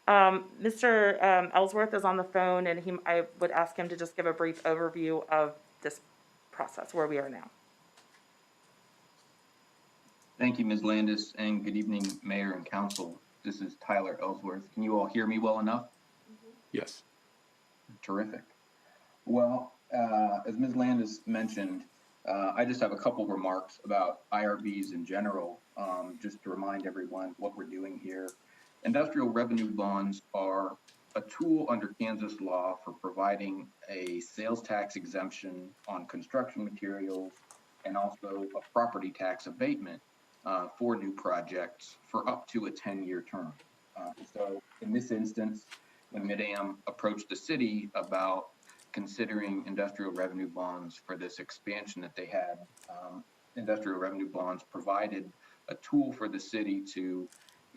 Mr. Ellsworth is on the phone, and I would ask him to just give a brief overview of this process, where we are now. Thank you, Ms. Landis, and good evening, Mayor and Council. This is Tyler Ellsworth. Can you all hear me well enough? Yes. Terrific. Well, as Ms. Landis mentioned, I just have a couple remarks about IRBs in general, just to remind everyone what we're doing here. Industrial revenue bonds are a tool under Kansas law for providing a sales tax exemption on construction materials and also a property tax abatement for new projects for up to a 10-year term. So in this instance, when Mid-Am approached the city about considering industrial revenue bonds for this expansion that they had, industrial revenue bonds provided a tool for the city to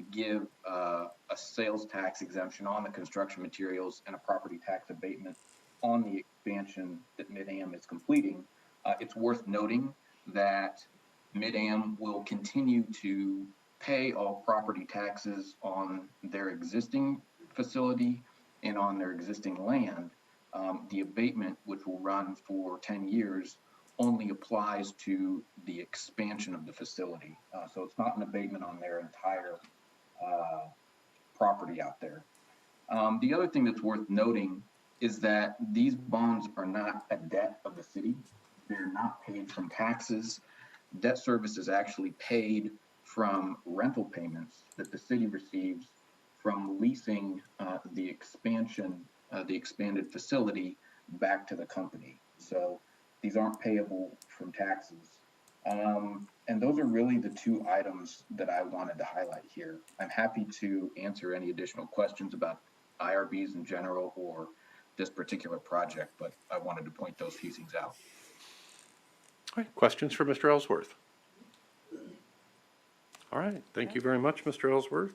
give a sales tax exemption on the construction materials and a property tax abatement on the expansion that Mid-Am is completing. It's worth noting that Mid-Am will continue to pay all property taxes on their existing facility and on their existing land. The abatement, which will run for 10 years, only applies to the expansion of the facility. So it's not an abatement on their entire property out there. The other thing that's worth noting is that these bonds are not a debt of the city. They're not paid from taxes. Debt service is actually paid from rental payments that the city receives from leasing the expanded facility back to the company. So these aren't payable from taxes. And those are really the two items that I wanted to highlight here. I'm happy to answer any additional questions about IRBs in general or this particular project, but I wanted to point those few things out. All right, questions for Mr. Ellsworth? All right, thank you very much, Mr. Ellsworth.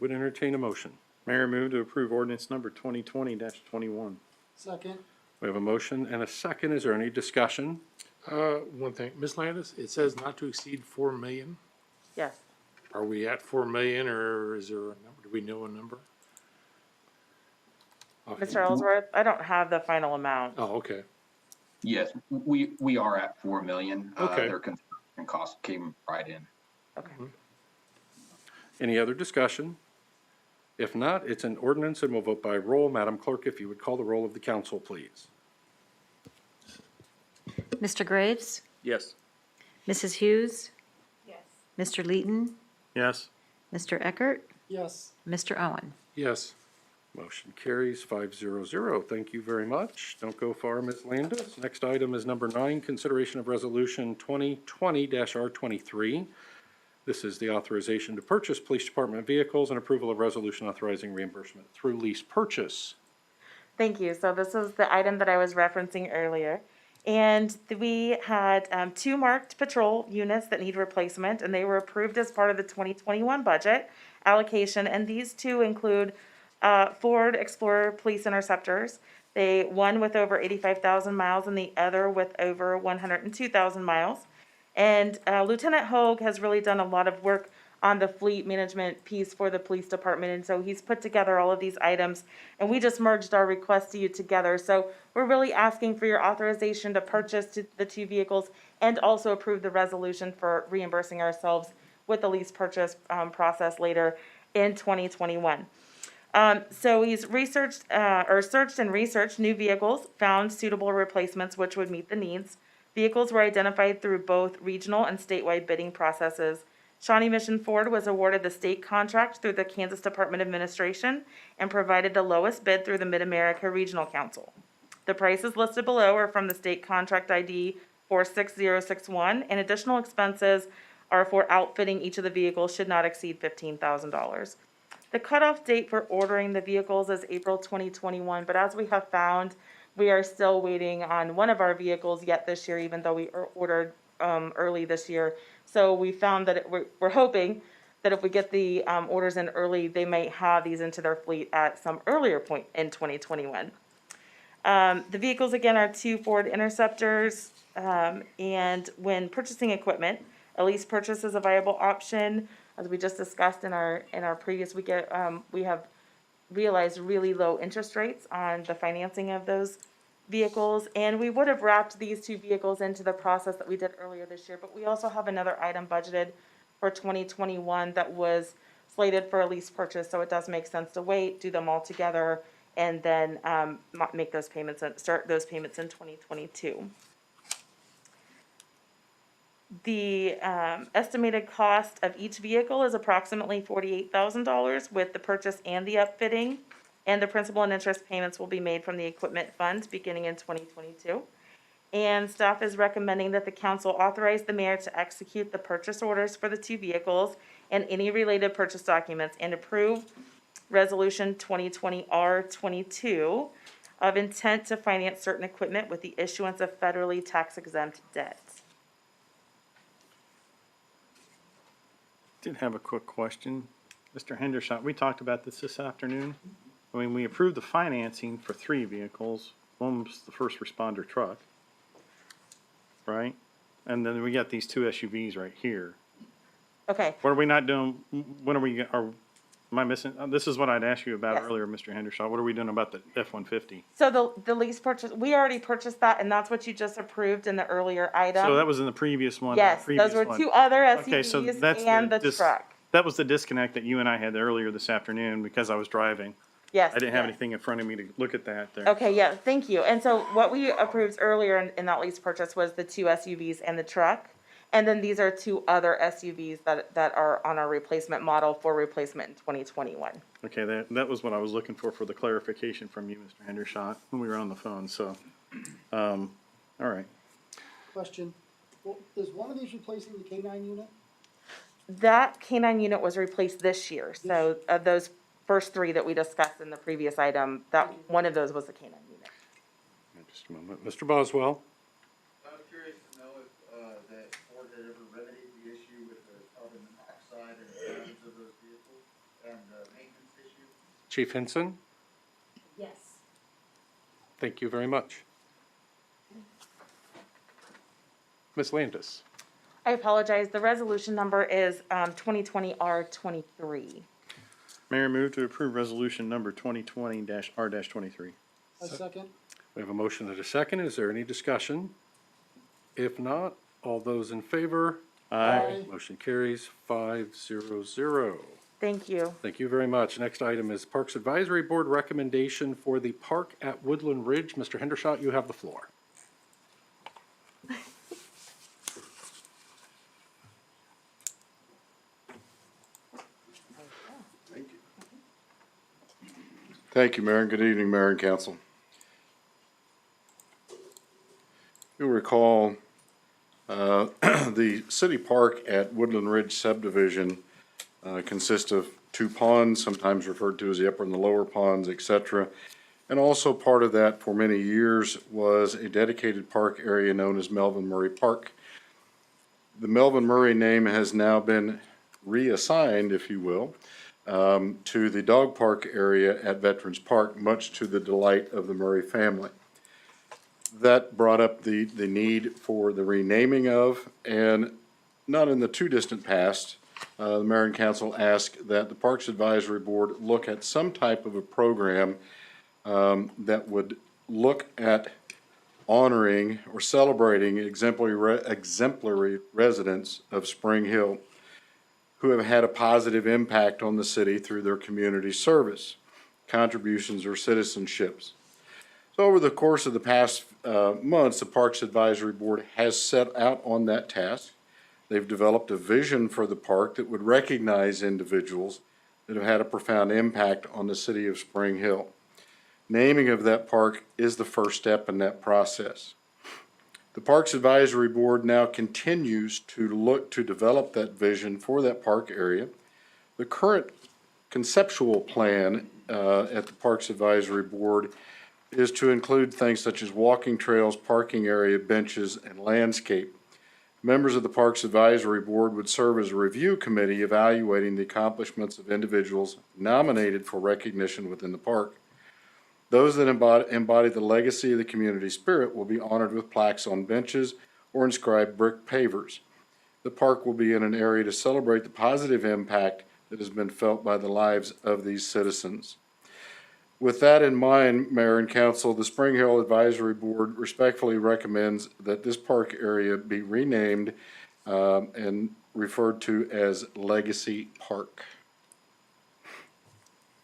Would entertain a motion. Mayor, move to approve ordinance number 2020-21. Second. We have a motion and a second. Is there any discussion? One thing, Ms. Landis, it says not to exceed 4 million. Yes. Are we at 4 million, or is there a number? Do we know a number? Okay. Mr. Ellsworth, I don't have the final amount. Oh, okay. Yes, we are at 4 million. Okay. Their construction costs came right in. Okay. Any other discussion? If not, it's an ordinance and we'll vote by roll. Madam Clerk, if you would call the roll of the council, please. Mr. Graves? Yes. Mrs. Hughes? Yes. Mr. Leeton? Yes. Mr. Eckert? Yes. Mr. Owen? Yes. Motion carries 500. Thank you very much. Don't go far, Ms. Landis. Next item is number 9, consideration of resolution 2020-R23. This is the authorization to purchase police department vehicles and approval of resolution authorizing reimbursement through lease purchase. Thank you. So this is the item that I was referencing earlier. And we had 2 marked patrol units that need replacement, and they were approved as part of the 2021 budget allocation. And these 2 include Ford Explorer Police Interceptors. One with over 85,000 miles and the other with over 102,000 miles. And Lieutenant Hogue has really done a lot of work on the fleet management piece for the police department. And so he's put together all of these items, and we just merged our request to you together. So we're really asking for your authorization to purchase the 2 vehicles and also approve the resolution for reimbursing ourselves with the lease purchase process later in 2021. So he's searched and researched new vehicles, found suitable replacements which would meet the needs. Vehicles were identified through both regional and statewide bidding processes. Shawnee Mission Ford was awarded the state contract through the Kansas Department of Administration and provided the lowest bid through the Mid-America Regional Council. The prices listed below are from the state contract ID 46061, and additional expenses are for outfitting each of the vehicles should not exceed $15,000. The cutoff date for ordering the vehicles is April 2021, but as we have found, we are still waiting on one of our vehicles yet this year, even though we ordered early this year. So we found that we're hoping that if we get the orders in early, they may have these into their fleet at some earlier point in 2021. The vehicles, again, are two Ford Interceptors, and when purchasing equipment, a lease purchase is a viable option. As we just discussed in our previous week, we have realized really low interest rates on the financing of those vehicles, and we would have wrapped these two vehicles into the process that we did earlier this year, but we also have another item budgeted for 2021 that was slated for a lease purchase, so it does make sense to wait, do them all together, and then make those payments and start those payments in 2022. The estimated cost of each vehicle is approximately $48,000 with the purchase and the upfitting, and the principal and interest payments will be made from the equipment fund beginning in 2022. And staff is recommending that the council authorize the mayor to execute the purchase orders for the two vehicles and any related purchase documents and approve Resolution 2020 R22 of intent to finance certain equipment with the issuance of federally tax-exempt debt. Did have a quick question. Mr. Hendershot, we talked about this afternoon. I mean, we approved the financing for 3 vehicles. One was the first responder truck, right? And then we got these 2 SUVs right here. Okay. What are we not doing? When are we, am I missing? This is what I'd asked you about Yes. earlier, Mr. Hendershot. What are we doing about the F-150? So the lease purchase, we already purchased that, and that's what you just approved in the earlier item. So that was in the previous one. Yes, those were 2 other Okay, so SUVs that's and the truck. That was the disconnect that you and I had earlier this afternoon because I was driving. Yes. I didn't have yes. anything in front of me to look at that there. Okay, yeah, thank you. And so what we approved earlier in that lease purchase was the 2 SUVs and the truck. And then these are 2 other SUVs that are on our replacement model for replacement in 2021. Okay, that was what I was looking for the clarification from you, Mr. Hendershot, when we were on the phone, so, all right. Question, well, is one of these replacing the K-9 unit? That K-9 unit was replaced this year. So of those first 3 that we discussed in the previous item, that one of those was the K-9 unit. Just a moment. Mr. Boswell? I was curious to know if that Ford had ever remedied the issue with the carbon monoxide and the emissions of those vehicles and the maintenance issue. Chief Hinson? Yes. Thank you very much. Ms. Landis? I apologize. The resolution number is 2020 R23. Mayor, move to approve resolution number 2020-R-23. A second? We have a motion and a second. Is there any discussion? If not, all those in favor? Aye. Motion carries 5-0-0. Thank you. Thank you very much. Next item is Parks Advisory Board recommendation for the park at Woodland Ridge. Mr. Hendershot, you have the floor. Thank you, Mayor, and good evening, Mayor and Council. You'll recall the city park at Woodland Ridge subdivision consists of 2 ponds, sometimes referred to as the upper and the lower ponds, etc. And also part of that for many years was a dedicated park area known as Melvin Murray Park. The Melvin Murray name has now been reassigned, if you will, to the dog park area at Veterans Park, much to the delight of the Murray family. That brought up the need for the renaming of, and not in the too distant past, the mayor and council asked that the Parks Advisory Board look at some type of a program that would look at honoring or celebrating exemplary residents of Spring Hill who have had a positive impact on the city through their community service. contributions, or citizenships. So over the course of the past months, the Parks Advisory Board has set out on that task. They've developed a vision for the park that would recognize individuals that have had a profound impact on the city of Spring Hill. Naming of that park is the first step in that process. The Parks Advisory Board now continues to look to develop that vision for that park area. The current conceptual plan at the Parks Advisory Board is to include things such as walking trails, parking area, benches, and landscape. Members of the Parks Advisory Board would serve as a review committee evaluating the accomplishments of individuals nominated for recognition within the park. Those that embody the legacy of the community spirit will be honored with plaques on benches or inscribed brick pavers. The park will be in an area to celebrate the positive impact that has been felt by the lives of these citizens. With that in mind, Mayor and Council, the Spring Hill Advisory Board respectfully recommends that this park area be renamed and referred to as Legacy Park.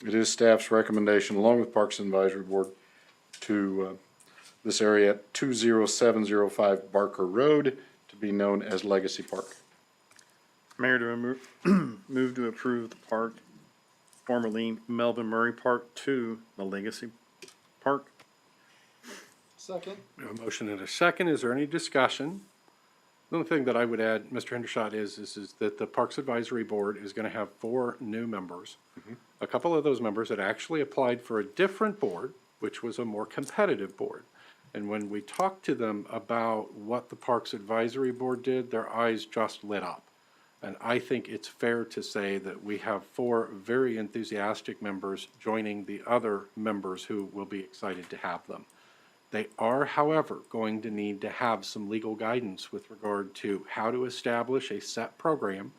It is staff's recommendation, along with Parks and Advisory Board, to this area at 20705 Barker Road to be known as Legacy Park. Mayor, do I move to approve the park, formerly Melvin Murray Park, to the Legacy Park? Second. We have a motion and a second. Is there any discussion? The only thing that I would add, Mr. Hendershot, is that the Parks Advisory Board is going to have 4 new members. A couple of those members had actually applied for a different board, which was a more competitive board. And when we talked to them about what the Parks Advisory Board did, their eyes just lit up. And I think it's fair to say that we have 4 very enthusiastic members joining the other members who will be excited to have them. They are, however, going to need to have some legal guidance with regard to how to establish a set program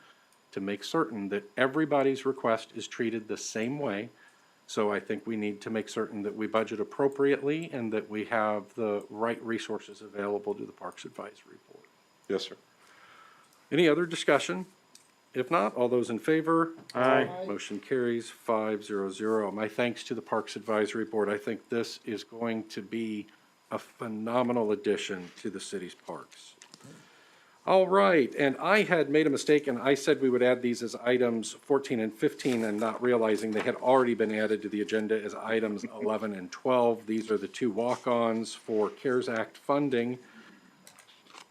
to make certain that everybody's request is treated the same way. So I think we need to make certain that we budget appropriately and that we have the right resources available to the Parks Advisory Board. Yes, sir. Any other discussion? If not, all those in favor? Aye. Motion carries 5-0-0. My thanks to the Parks Advisory Board. I think this is going to be a phenomenal addition to the city's parks. All right, and I had made a mistake, and I said we would add these as items 14 and 15, and not realizing they had already been added to the agenda as items 11 and 12. These are the 2 walk-ons for CARES Act funding.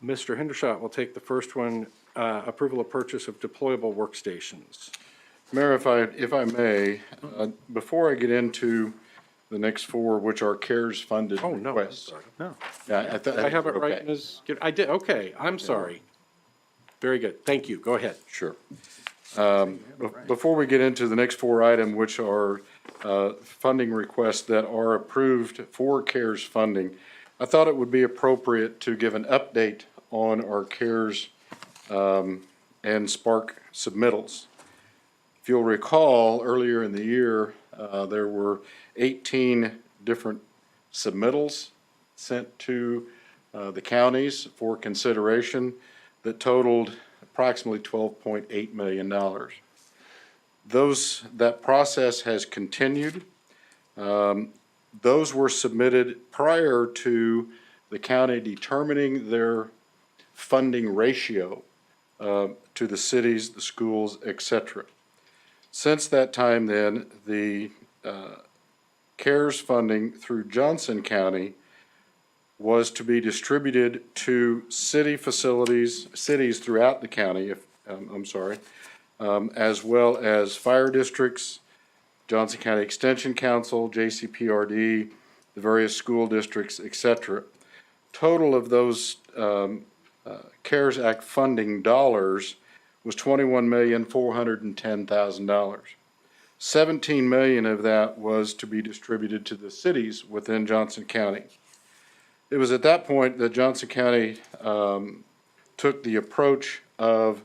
Mr. Hendershot will take the first one, approval of purchase of deployable workstations. Mayor, if I may, before I get into the next 4, which are CARES funded Oh, no, I'm requests. sorry. No. Yeah, Did I have it right, okay. Ms. I did, okay, I'm sorry. Very good, thank you, go ahead. Sure. Before we get into the next 4 items, which are funding requests that are approved for CARES funding, I thought it would be appropriate to give an update on our CARES and Spark submittals. If you'll recall, earlier in the year, there were 18 different submittals sent to the counties for consideration that totaled approximately $12.8 million. That process has continued. Those were submitted prior to the county determining their funding ratio to the cities, the schools, etc. Since that time then, the CARES funding through Johnson County was to be distributed to city facilities, cities throughout the county, as well as fire districts, Johnson County Extension Council, JCPRD, the various school districts, etc. Total of those CARES Act funding dollars was $21,410,000. $17 million of that was to be distributed to the cities within Johnson County. It was at that point that Johnson County took the approach of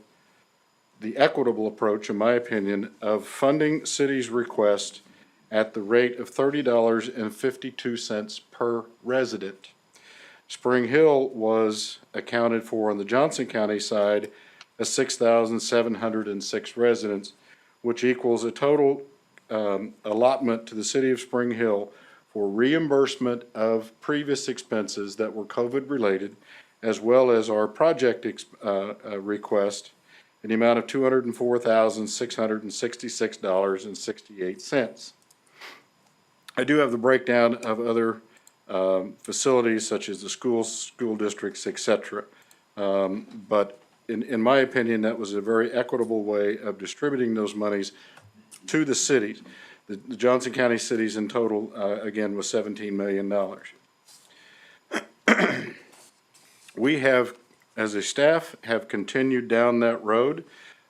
the equitable approach, in my opinion, of funding cities' request at the rate of $30.52 per resident. Spring Hill was accounted for on the Johnson County side as 6,706 residents, which equals a total allotment to the city of Spring Hill for reimbursement of previous expenses that were COVID-related, as well as our project request in the amount of $204,666.68. I do have the breakdown of other facilities such as the schools, school districts, et cetera. But in my opinion, that was a very equitable way of distributing those monies to the cities. The Johnson County cities in total, again, was $17 million. We have, as a staff, have continued down that road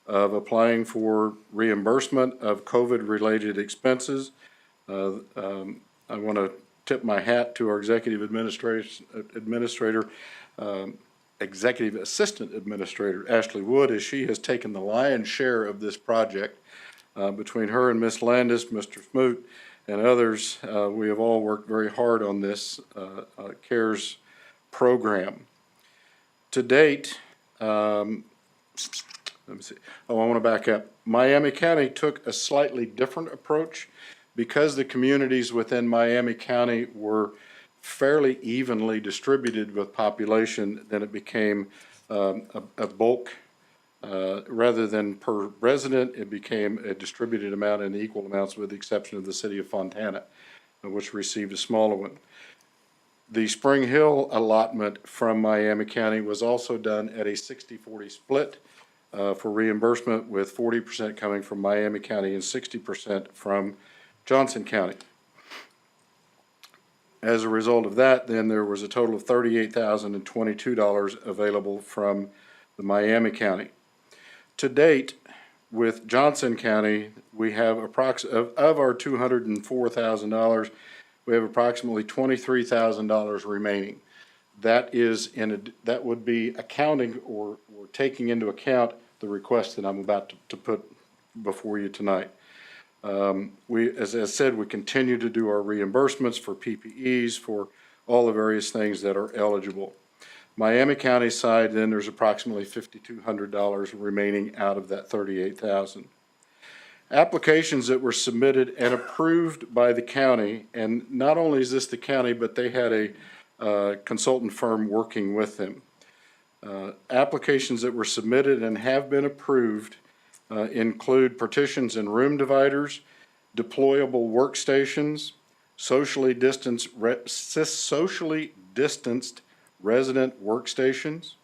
of applying for reimbursement of COVID-related expenses. I want to tip my hat to our executive executive assistant administrator, Ashley Wood, as she has taken the lion's share of this project. Between her and Ms. Landis, Mr. Smoot, and others, we have all worked very hard on this CARES program. To date, let me see. Oh, I want to back up. Miami County took a slightly different approach because the communities within Miami County were fairly evenly distributed with population. Then it became a bulk. Rather than per resident, it became a distributed amount in equal amounts with the exception of the city of Fontana, which received a smaller one. The Spring Hill allotment from Miami County was also done at a 60-40 split for reimbursement, with 40% coming from Miami County and 60% from Johnson County. As a result of that, then there was a total of $38,022 available from the Miami County. To date, with Johnson County, we have of our $204,000, we have approximately $23,000 remaining. That would be accounting or taking into account the request that I'm about to put before you tonight. As I said, we continue to do our reimbursements for PPEs, for all the various things that are eligible. Miami County side, then there's approximately $5,200 remaining out of that $38,000. Applications that were submitted and approved by the county, and not only is this the county, but they had a consultant firm working with them. Applications that were submitted and have been approved include partitions and room dividers, deployable workstations, socially distanced resident workstations,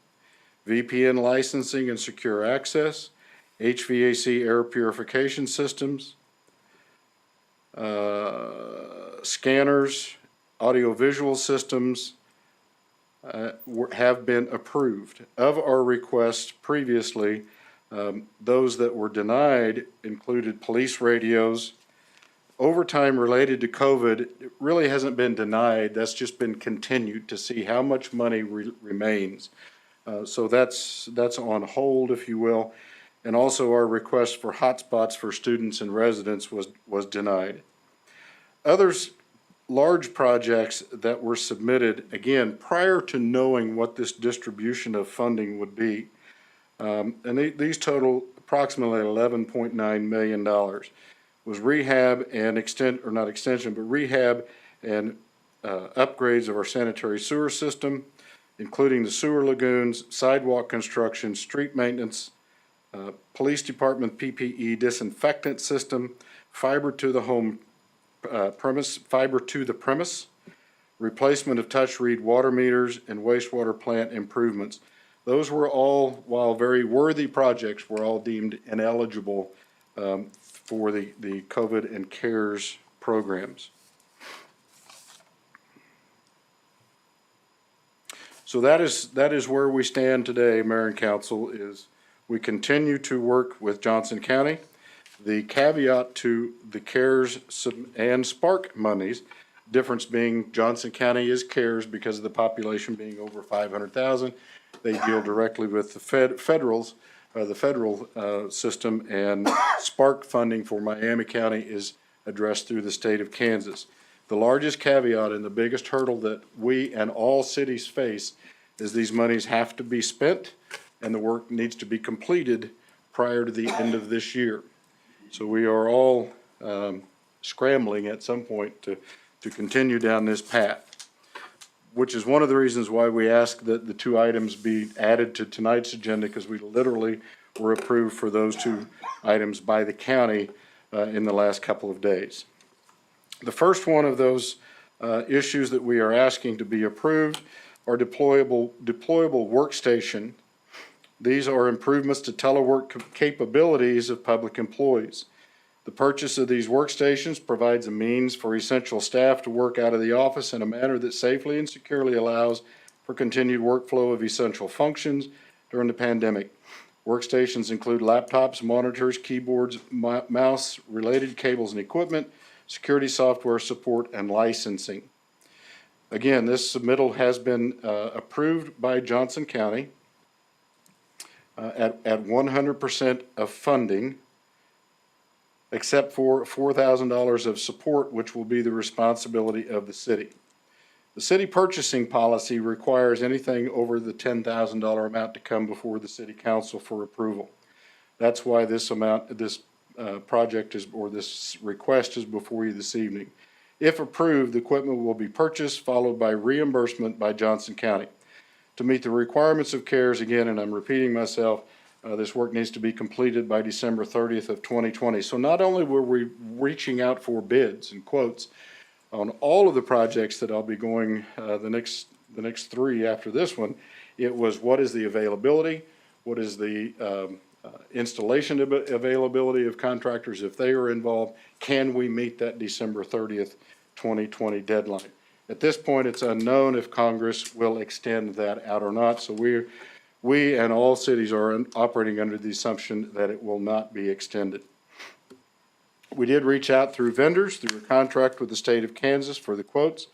VPN licensing and secure access, HVAC air purification systems, scanners, audiovisual systems have been approved. Of our requests previously, those that were denied included police radios. Overtime related to COVID, it really hasn't been denied. That's just been continued to see how much money remains. So that's on hold, if you will. And also our request for hotspots for students and residents was denied. Others, large projects that were submitted, again, prior to knowing what this distribution of funding would be, and these total approximately $11.9 million. Was rehab and rehab and upgrades of our sanitary sewer system, including the sewer lagoons, sidewalk construction, street maintenance, police department PPE disinfectant system, fiber to the premise, replacement of touch read water meters, and wastewater plant improvements. Those were all, while very worthy projects, were all deemed ineligible for the COVID and CARES programs. So that is where we stand today, Mayor and Council, is we continue to work with Johnson County. The caveat to the CARES and Spark monies, difference being Johnson County is CARES because of the population being over 500,000. They deal directly with the federal system, and Spark funding for Miami County is addressed through the state of Kansas. The largest caveat and the biggest hurdle that we and all cities face is these monies have to be spent and the work needs to be completed prior to the end of this year. So we are all scrambling at some point to continue down this path, which is one of the reasons why we ask that the two items be added to tonight's agenda, because we literally were approved for those two items by the county in the last couple of days. The first one of those issues that we are asking to be approved are deployable workstation. These are improvements to telework capabilities of public employees. The purchase of these workstations provides a means for essential staff to work out of the office in a manner that safely and securely allows for continued workflow of essential functions during the pandemic. Workstations include laptops, monitors, keyboards, mouse, related cables and equipment, security software support, and licensing. Again, this submittal has been approved by Johnson County at 100% of funding, except for $4,000 of support, which will be the responsibility of the city. The city purchasing policy requires anything over the $10,000 amount to come before the city council for approval. That's why this project is, or this request is before you this evening. If approved, the equipment will be purchased, followed by reimbursement by Johnson County. To meet the requirements of CARES, again, and I'm repeating myself, this work needs to be completed by December 30th of 2020. So not only were we reaching out for bids and quotes on all of the projects that I'll be going the next three after this one, it was what is the availability, what is the installation availability of contractors if they are involved, can we meet that December 30th, 2020 deadline? At this point, it's unknown if Congress will extend that out or not, so we and all cities are operating under the assumption that it will not be extended. We did reach out through vendors, through a contract with the state of Kansas for the quotes,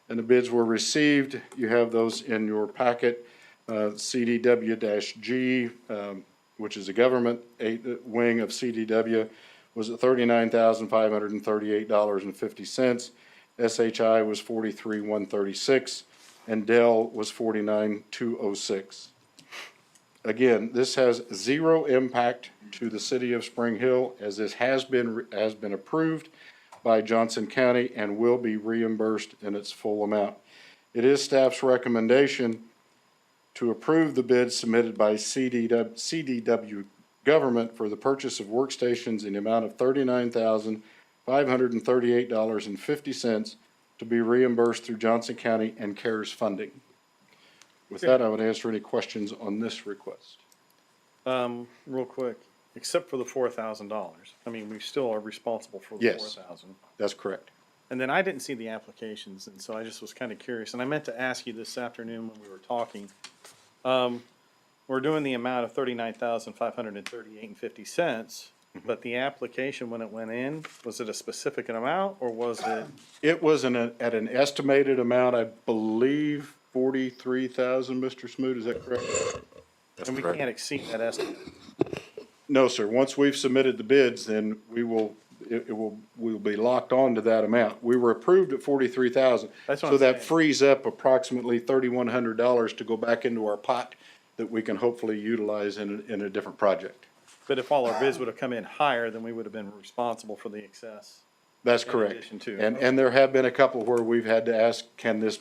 and the bids were received. You have those in your packet. CDW-G, which is a government wing of CDW, was at $39,538.50. SHI was $43,136, and Dell was $49,206. Again, this has zero impact to the city of Spring Hill, as this has been approved by Johnson County and will be reimbursed in its full amount. It is staff's recommendation to approve the bid submitted by CDW government for the purchase of workstations in the amount of $39,538.50 to be reimbursed through Johnson County and CARES funding. With that, I would answer any questions on this request. Real quick, except for the $4,000. I mean, we still are responsible for the Yes. $4,000. That's correct. And then I didn't see the applications, and so I just was kind of curious. And I meant to ask you this afternoon when we were talking. We're doing the amount of $39,538.50, but the application, when it went in, was it a specific amount, or was it? It was at an estimated amount, I believe, 43,000, Mr. Smoot, is that correct? And we can't exceed that estimate. No, sir. Once we've submitted the bids, then we'll be locked on to that amount. We were approved at 43,000. That's what So I'm that saying. frees up approximately $3,100 to go back into our pot that we can hopefully utilize in a different project. But if all our bids would have come in higher, then we would have been responsible for the excess. That's In correct. addition to- And there have been a couple where we've had to ask, can this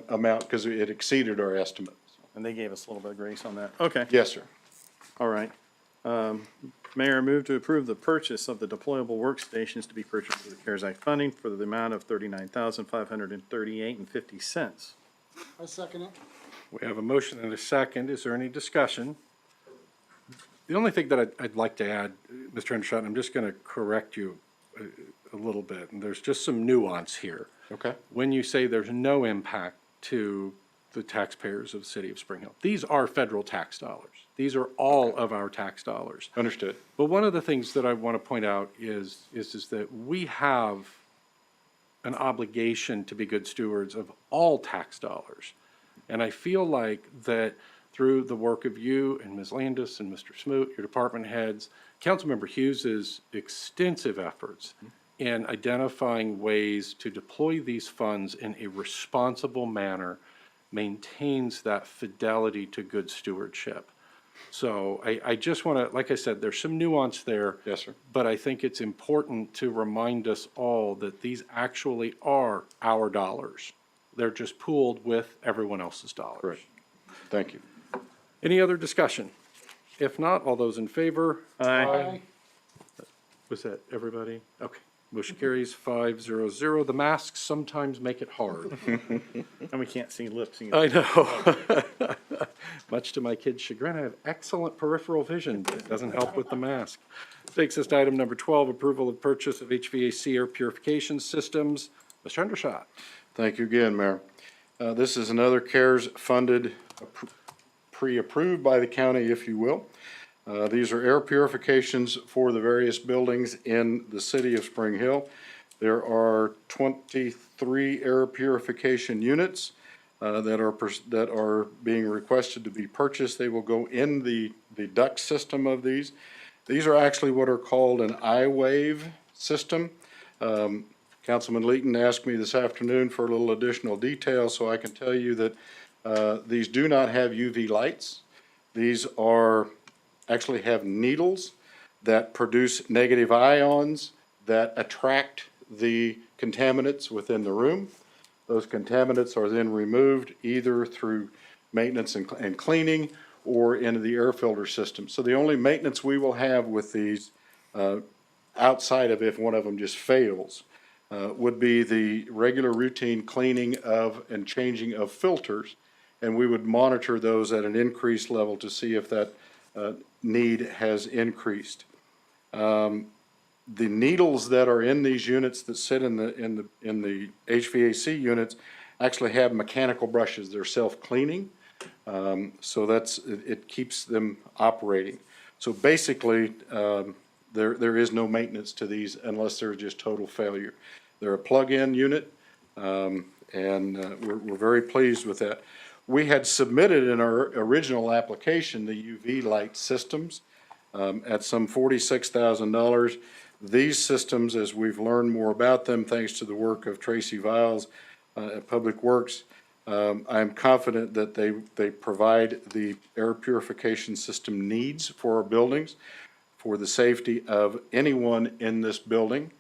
amount, because it exceeded our estimates. And they gave us a little bit of grace on that. Okay. Yes, sir. All right. Mayor, move to approve the purchase of the deployable workstations to be purchased with the CARES Act funding for the amount of $39,538.50. I second it. We have a motion and a second. Is there any discussion? The only thing that I'd like to add, Mr. Hendershot, I'm just going to correct you a little bit, and there's just some nuance here. Okay. When you say there's no impact to the taxpayers of the city of Spring Hill, these are federal tax dollars. These are all of our tax dollars. Understood. But one of the things that I want to point out is that we have an obligation to be good stewards of all tax dollars. And I feel like that through the work of you and Ms. Landis and Mr. Smoot, your department heads, Councilmember Hughes's extensive efforts in identifying ways to deploy these funds in a responsible manner maintains that fidelity to good stewardship. So I just want to, like I said, there's some nuance there. Yes, sir. But I think it's important to remind us all that these actually are our dollars. They're just pooled with everyone else's dollars. Correct. Thank you. Any other discussion? If not, all those in favor? Aye. Was that everybody? Okay. Motion carries 5-0-0. The masks sometimes make it hard. And we can't see lips either. I know. Much to my kids' chagrin, I have excellent peripheral vision, but it doesn't help with the mask. Takes us to item number 12, approval of purchase of HVAC air purification systems. Mr. Hendershot. Thank you again, Mayor. This is another CARES-funded, pre-approved by the county, if you will. These are air purifications for the various buildings in the city of Spring Hill. There are 23 air purification units that are being requested to be purchased. They will go in the duct system of these. These are actually what are called an I-wave system. Councilman Leeton asked me this afternoon for a little additional detail, so I can tell you that these do not have UV lights. These actually have needles that produce negative ions that attract the contaminants within the room. Those contaminants are then removed either through maintenance and cleaning or into the air filter system. So the only maintenance we will have with these, outside of if one of them just fails, would be the regular routine cleaning of and changing of filters. And we would monitor those at an increased level to see if that need has increased. The needles that are in these units that sit in the HVAC units actually have mechanical brushes. They're self-cleaning, so it keeps them operating. So basically, there is no maintenance to these unless there's just total failure. They're a plug-in unit, and we're very pleased with that. We had submitted in our original application the UV light systems at some $46,000. These systems, as we've learned more about them, thanks to the work of Tracy Viles at Public Works, I'm confident that they provide the air purification system needs for our buildings, for the safety of anyone in this building.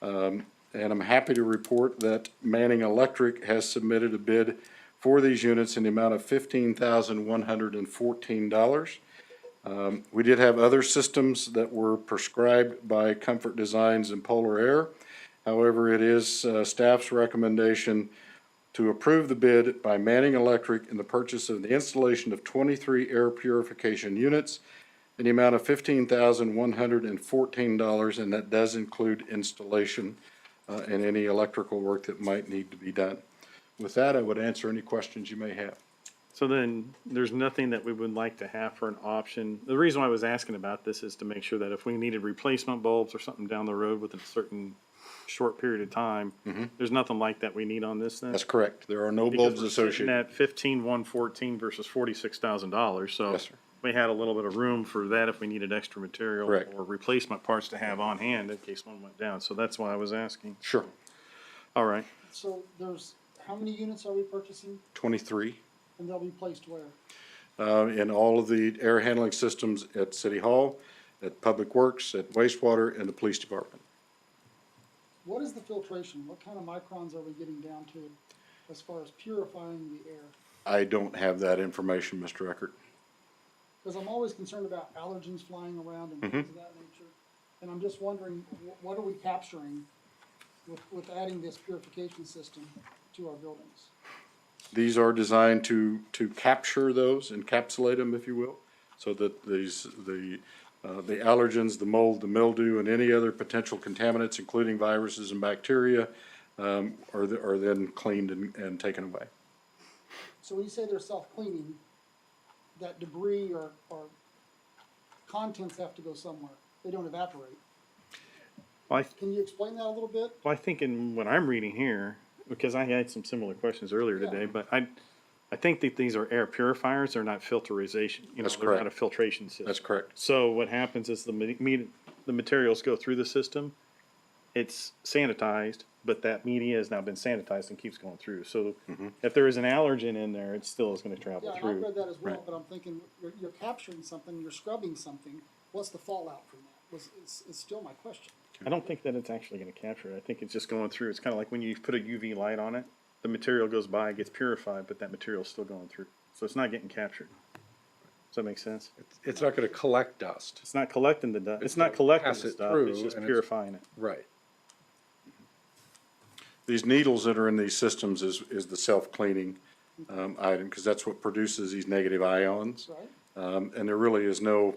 And I'm happy to report that Manning Electric has submitted a bid for these units in the amount of $15,114. We did have other systems that were prescribed by Comfort Designs and Polar Air. However, it is staff's recommendation to approve the bid by Manning Electric in the purchase of the installation of 23 air purification units in the amount of $15,114, and that does include installation and any electrical work that might need to be done. With that, I would answer any questions you may have. So then, there's nothing that we would like to have for an option. The reason why I was asking about this is to make sure that if we needed replacement bulbs or something down the road within a certain short period of time, there's nothing like that we need on this then? That's correct. There are no Because bulbs we're sitting associated. at $15,114 versus $46,000, so Yes, sir. we had a little bit of room for that if we needed extra material Correct. or replacement parts to have on hand in case one went down, so that's why I was asking. Sure. All right. So how many units are we purchasing? 23. And they'll be placed where? In all of the air handling systems at City Hall, at Public Works, at wastewater, and the police department. What is the filtration? What kind of microns are we getting down to as far as purifying the air? I don't have that information, Mr. Eckert. Because I'm always concerned about allergens flying around and things of that nature. And I'm just wondering, what are we capturing with adding this purification system to our buildings? These are designed to capture those, encapsulate them, if you will, so that the allergens, the mold, the mildew, and any other potential contaminants, including viruses and bacteria, are then cleaned and taken away. So when you say they're self-cleaning, that debris or contents have to go somewhere. They don't evaporate. Well, Can you explain that a little bit? I think in what I'm reading here, because I had some similar questions earlier Yeah. today, but I think that these are air purifiers, they're not filterization. That's They're correct. not a filtration system. That's correct. So what happens is the materials go through the system, it's sanitized, but that media has now been sanitized and keeps going through. So if there is an allergen in there, it still is gonna travel Yeah, and through. I've read that as well, Right. but I'm thinking, you're capturing something, you're scrubbing something, what's the fallout from that? Is still my question. I don't think that it's actually gonna capture it. I think it's just going through. It's kinda like when you put a UV light on it, the material goes by, it gets purified, but that material's still going through. So it's not getting captured. Does that make sense? It's not gonna collect dust. It's not collecting the dust. It's gonna not collecting pass the it stuff, through it's just and it's- purifying it. Right. These needles that are in these systems is the self-cleaning, item, because that's what produces these negative ions. Right? And there really is no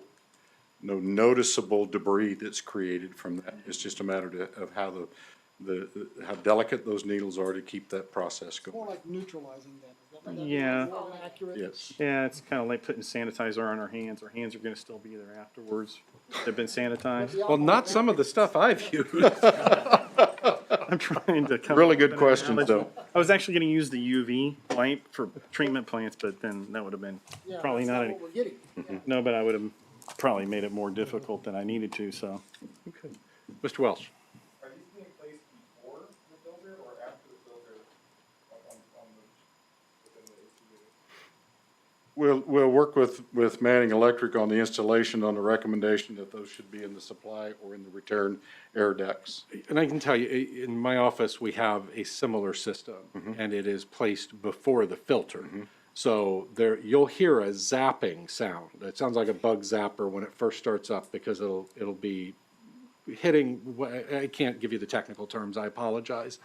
noticeable debris that's created from that. It's just a matter of how how delicate those needles are to keep that process More going. like neutralizing then. Is that Yeah. more of an accurate? Yes. Yeah, it's kinda like putting sanitizer on our hands. Our hands are gonna still be there afterwards. They've been sanitized. Well, not some of the stuff I've used. I'm trying to come. Really up good with an questions, analogy. though. I was actually gonna use the UV light for treatment plants, but then that would have been Yeah, probably that's not any, what we're getting. Yeah. no, but I would have probably made it more difficult than I needed to, so. Okay. Mr. Welch? Are these being placed before the filter or after the filter on within the HVAC? We'll work with Manning Electric on the installation on the recommendation that those should be in the supply or in the return air ducts. And I can tell you, in my office, we have a similar system, and it is placed before the filter. So there, you'll hear a zapping sound. It sounds like a bug zapper when it first starts up, because it'll be hitting, I can't give you the technical terms, I apologize.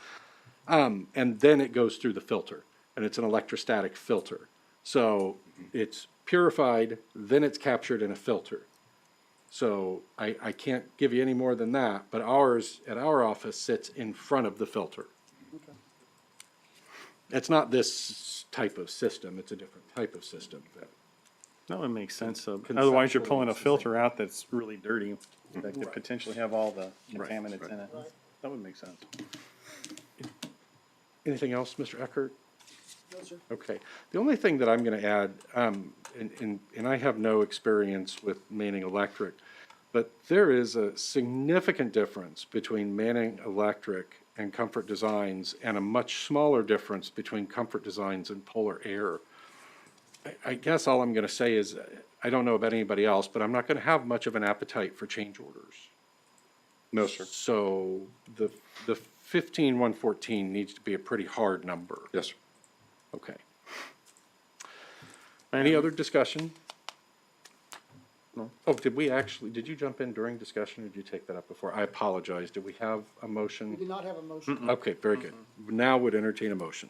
And then it goes through the filter, and it's an electrostatic filter. So it's purified, then it's captured in a filter. So I can't give you any more than that, but ours, at our office, sits in front of the filter. Okay. It's not this type of system, it's a different type of system. No, it makes sense. So Conceptually, otherwise, you're pulling a it's the filter out that's really dirty, that could Right. potentially have all the Right, contaminants in it. Right. That would make sense. Anything else, Mr. Eckert? No, sir. Okay. The only thing that I'm gonna add, and I have no experience with Manning Electric, but there is a significant difference between Manning Electric and Comfort Designs, and a much smaller difference between Comfort Designs and Polar Air. I guess all I'm gonna say is, I don't know about anybody else, but I'm not gonna have much of an appetite for change orders. No, sir. So the 15,114 needs to be a pretty hard number. Yes, sir. Okay. Any other discussion? No. Oh, did you jump in during discussion, or did you take that up before? I apologize. Did we have a We motion? do not have a motion. Okay, very good. Now would entertain a motion.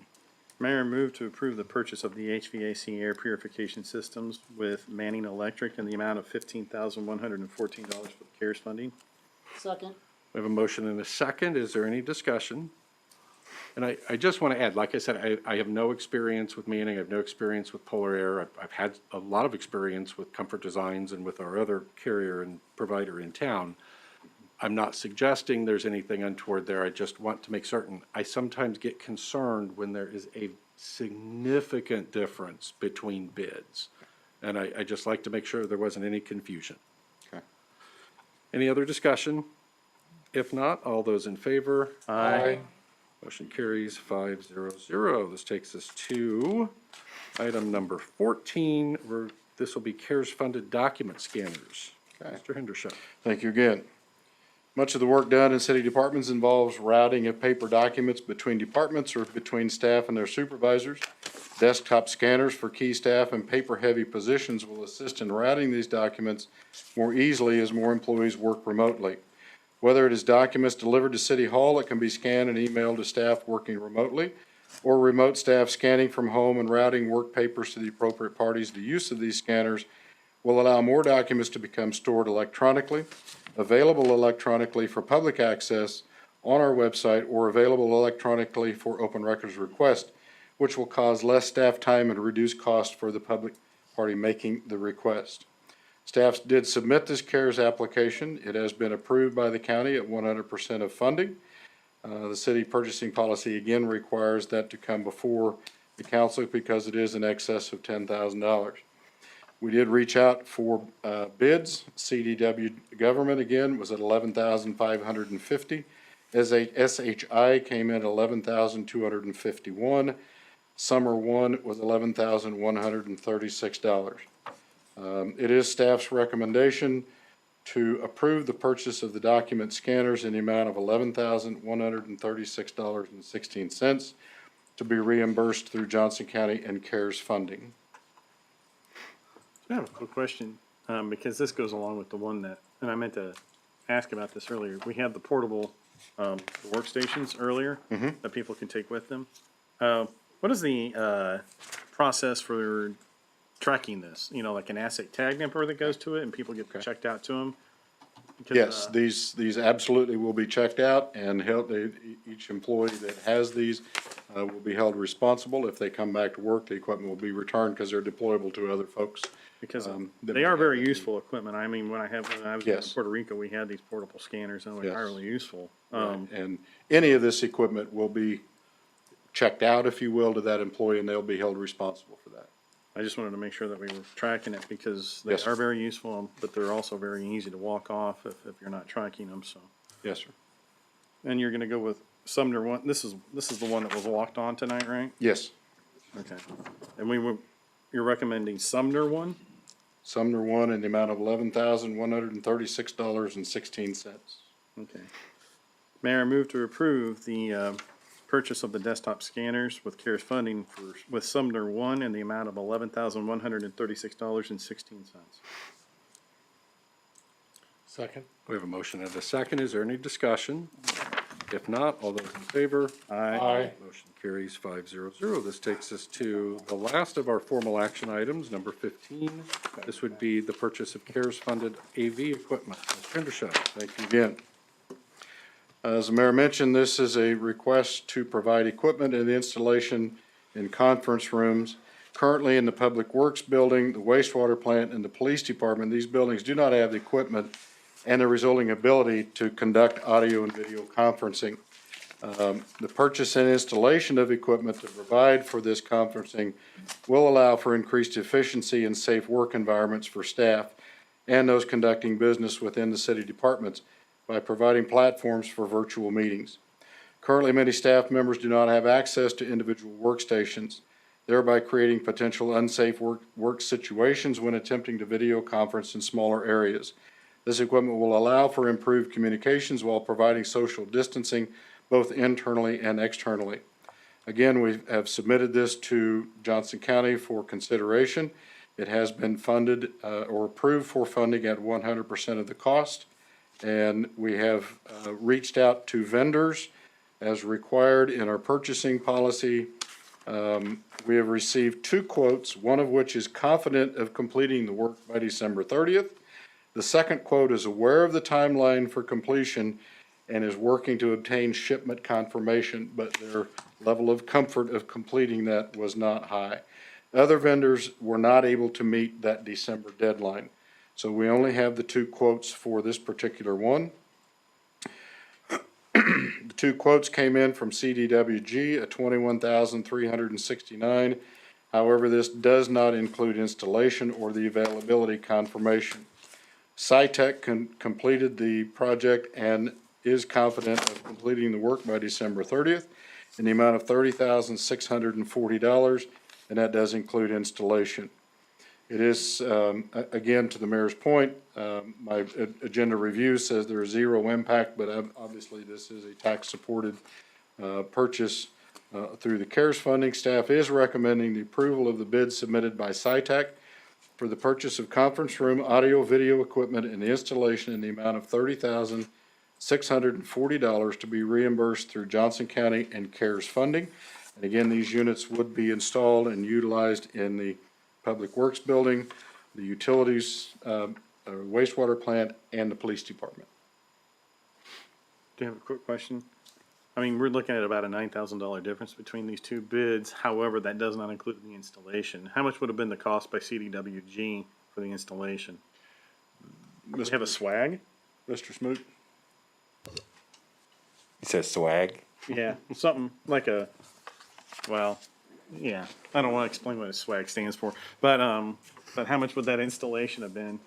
Mayor, move to approve the purchase of the HVAC air purification systems with Manning Electric in the amount of $15,114 for the CARES funding. Second. We have a motion and a second. Is there any discussion? And I just want to add, like I said, I have no experience with Manning. I have no experience with Polar Air. I've had a lot of experience with Comfort Designs and with our other carrier and provider in town. I'm not suggesting there's anything untoward there. I just want to make certain. I sometimes get concerned when there is a significant difference between bids. And I just like to make sure there wasn't any confusion. Okay. Any other discussion? If not, all those in favor? Aye. Motion carries 5-0-0. This takes us to item number 14, where this will be CARES-funded document scanners. Okay. Mr. Hendershot. Thank you again. Much of the work done in city departments involves routing of paper documents between departments or between staff and their supervisors. Desktop scanners for key staff and paper-heavy positions will assist in routing these documents more easily as more employees work remotely. Whether it is documents delivered to City Hall that can be scanned and emailed to staff working remotely, or remote staff scanning from home and routing work papers to the appropriate parties, the use of these scanners will allow more documents to become stored electronically, available electronically for public access on our website, or available electronically for open records request, which will cause less staff time and reduce cost for the public party making the request. Staff did submit this CARES application. It has been approved by the county at 100% of funding. The city purchasing policy again requires that to come before the council because it is in excess of $10,000. We did reach out for bids. CDW government again was at $11,550. SHI came in at $11,251. Summer one was $11,136. It is staff's recommendation to approve the purchase of the document scanners in the amount of $11,136.16 to be reimbursed through Johnson County and CARES funding. I have a quick question, because this goes along with the one that, and I meant to ask about this earlier. We had the portable workstations earlier that people can take with them. What is the process for tracking this? You know, like an asset tag number that goes to it and people get checked out to them? Because, Yes, these absolutely will be checked out, and each employee that has these will be held responsible. If they come back to work, the equipment will be returned because they're deployable to other folks. Because they are very useful equipment. I mean, when I was in Yes. Puerto Rico, we had these portable scanners, and they were really useful. And any of this equipment will be checked out, if you will, to that employee, and they'll be held responsible for that. I just wanted to make sure that we were tracking it because they Yes, sir. are very useful, but they're also very easy to walk off if you're not tracking them, so. Yes, sir. And you're gonna go with Sumner one, this is the one that was walked on tonight, right? Yes. Okay. And you're recommending Sumner one? Sumner one in the amount of $11,136.16. Okay. Mayor, I move to approve the purchase of the desktop scanners with CARES funding with Sumner one in the amount of $11,136.16. Second. We have a motion and a second. Is there any discussion? If not, all those in favor? Aye. Motion carries 500. This takes us to the last of our formal action items, number 15. This would be the purchase of CARES-funded AV equipment. Mr. Hendershot. Thank you again. As the mayor mentioned, this is a request to provide equipment and installation in conference rooms. Currently in the Public Works Building, the wastewater plant, and the police department, these buildings do not have the equipment and the resulting ability to conduct audio and video conferencing. The purchase and installation of equipment to provide for this conferencing will allow for increased efficiency and safe work environments for staff and those conducting business within the city departments by providing platforms for virtual meetings. Currently, many staff members do not have access to individual workstations, thereby creating potential unsafe work situations when attempting to video conference in smaller areas. This equipment will allow for improved communications while providing social distancing both internally and externally. Again, we have submitted this to Johnson County for consideration. It has been funded or approved for funding at 100% of the cost. And we have reached out to vendors as required in our purchasing policy. We have received 2 quotes, one of which is confident of completing the work by December 30th. The second quote is aware of the timeline for completion and is working to obtain shipment confirmation, but their level of comfort of completing that was not high. Other vendors were not able to meet that December deadline. So we only have the 2 quotes for this particular one. The 2 quotes came in from CDWG at $21,369. However, this does not include installation or the availability confirmation. SciTech completed the project and is confident of completing the work by December 30th in the amount of $30,640, and that does include installation. It is, again, to the mayor's point, my agenda review says there is 0 impact, but obviously this is a tax-supported purchase through the CARES funding. Staff is recommending the approval of the bid submitted by SciTech for the purchase of conference room, audio, video equipment, and the installation in the amount of $30,640 to be reimbursed through Johnson County and CARES funding. And again, these units would be installed and utilized in the Public Works Building, the utilities, wastewater plant, and the police department. Do you have a quick question? I mean, we're looking at about a $9,000 difference between these 2 bids. However, that does not include the installation. How much would have been the cost by CDWG for the installation? Do we have a swag? Mr. Smoot? You said swag? Yeah, something like a, well, yeah. I don't want to explain what a swag stands for, but how much would that installation have been?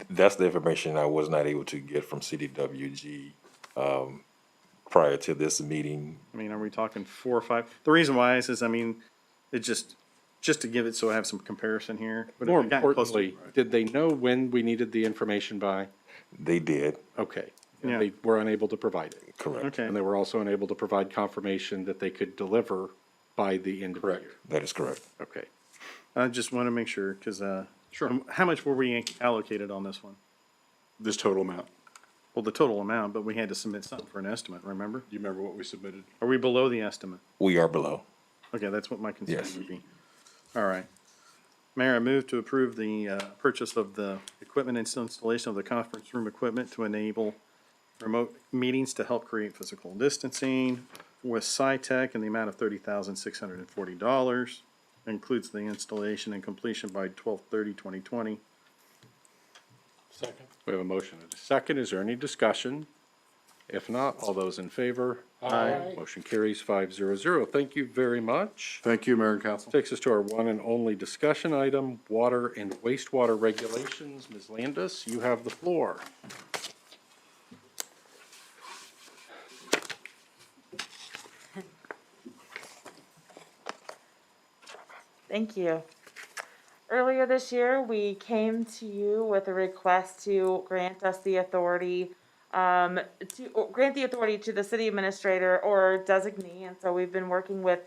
That's the information I was not able to get from CDWG. prior to this meeting. I mean, are we talking 4 or 5? The reason why is, I mean, it just to give it so I have some comparison here. But More it got close to- importantly, did they know when we needed the information by? They did, Okay. Yeah. They were unable to provide it. correct. Okay, And they were also unable to provide confirmation that they could deliver by the end of the year. That is correct. Okay. I just want to make sure, because, Sure. how much were we allocated on this one? This total amount. Well, the total amount, but we had to submit something for an estimate, remember? Do you remember what we submitted? Are we below the estimate? We are below. Okay, that's what my concern Yes. would be. All right. Mayor, I move to approve the purchase of the equipment and installation of the conference room equipment to enable remote meetings to help create physical distancing with SciTech in the amount of $30,640. Includes the installation and completion by 12/30/2020. Second. We have a motion and a second. Is there any discussion? If not, all those in favor? Aye. Motion carries 500. Thank you very much. Thank you, Mayor and Council. Takes us to our one and only discussion item, water and wastewater regulations. Ms. Landis, you have the floor. Thank you. Earlier this year, we came to you with a request to grant us the authority, grant the authority to the city administrator or designee. And so we've been working with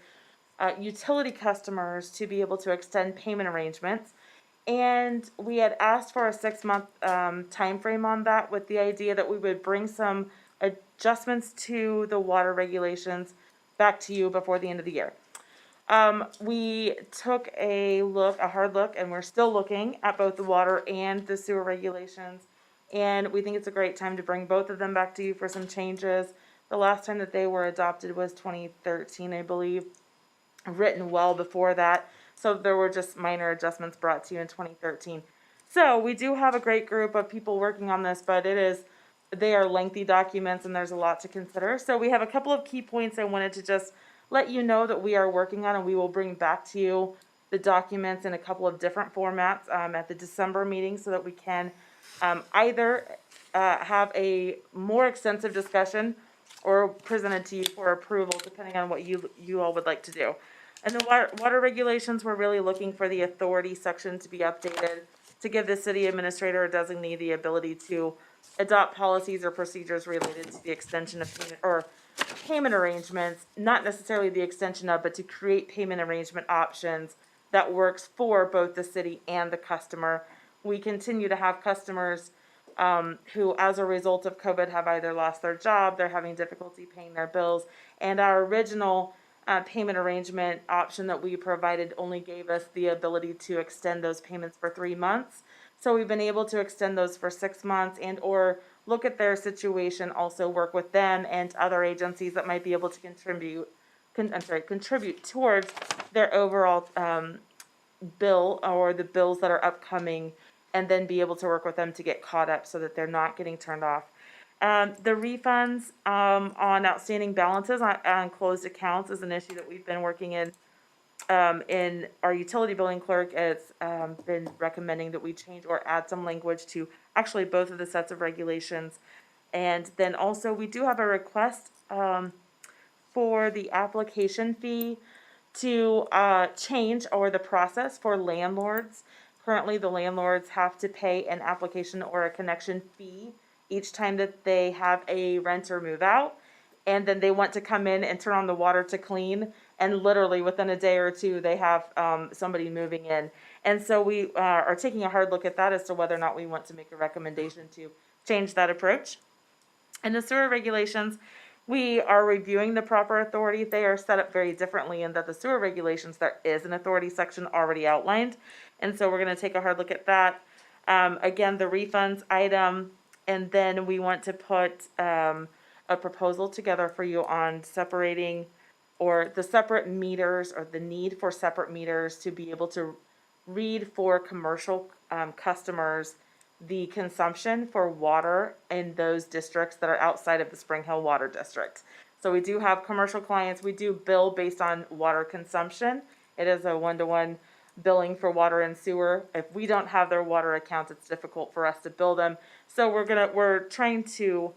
utility customers to be able to extend payment arrangements. And we had asked for a 6-month timeframe on that, with the idea that we would bring some adjustments to the water regulations back to you before the end of the year. We took a hard look, and we're still looking at both the water and the sewer regulations. And we think it's a great time to bring both of them back to you for some changes. The last time that they were adopted was 2013, I believe, written well before that. So there were just minor adjustments brought to you in 2013. So we do have a great group of people working on this, but they are lengthy documents and there's a lot to consider. So we have a couple of key points I wanted to just let you know that we are working on, and we will bring back to you the documents in a couple of different formats at the December meeting, so that we can either have a more extensive discussion or present it to you for approval, depending on what you all would like to do. And the water regulations, we're really looking for the authority section to be updated to give the city administrator or designee the ability to adopt policies or procedures related to the extension of payment or payment arrangements, not necessarily the extension of, but to create payment arrangement options that works for both the city and the customer. We continue to have customers who, as a result of COVID, have either lost their job, they're having difficulty paying their bills, and our original payment arrangement option that we provided only gave us the ability to extend those payments for 3 months. So we've been able to extend those for 6 months, and or look at their situation, also work with them and other agencies that might be able to contribute towards their overall bill or the bills that are upcoming, and then be able to work with them to get caught up so that they're not getting turned off. The refunds on outstanding balances on closed accounts is an issue that we've been working in our utility billing clerk has been recommending that we change or add some language to actually both of the sets of regulations. And then also we do have a request for the application fee to change or the process for landlords. Currently, the landlords have to pay an application or a connection fee each time that they have a renter move out. And then they want to come in and turn on the water to clean, and literally within a day or two, they have somebody moving in. And so we are taking a hard look at that as to whether or not we want to make a recommendation to change that approach. And the sewer regulations, we are reviewing the proper authority. They are set up very differently in that the sewer regulations, there is an authority section already outlined. And so we're going to take a hard look at that. Again, the refunds item, and then we want to put a proposal together for you on separating or the separate meters, or the need for separate meters to be able to read for commercial customers the consumption for water in those districts that are outside of the Spring Hill Water District. So we do have commercial clients. We do bill based on water consumption. It is a 1-to-1 billing for water and sewer. If we don't have their water accounts, it's difficult for us to bill them. So we're trying to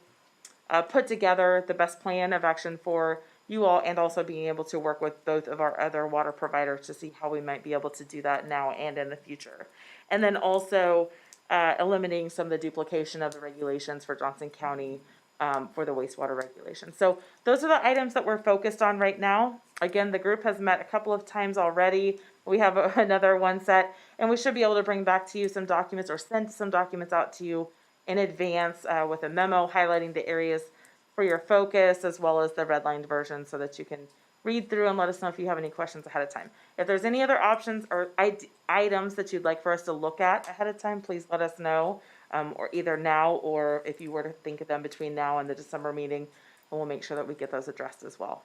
put together the best plan of action for you all, and also being able to work with both of our other water providers to see how we might be able to do that now and in the future. And then also eliminating some of the duplication of the regulations for Johnson County for the wastewater regulations. So those are the items that we're focused on right now. Again, the group has met a couple of times already. We have another one set, and we should be able to bring back to you some documents or send some documents out to you in advance with a memo highlighting the areas for your focus, as well as the redlined version, so that you can read through and let us know if you have any questions ahead of time. If there's any other options or items that you'd like for us to look at ahead of time, please let us know, or either now, or if you were to think of them between now and the December meeting, and we'll make sure that we get those addressed as well.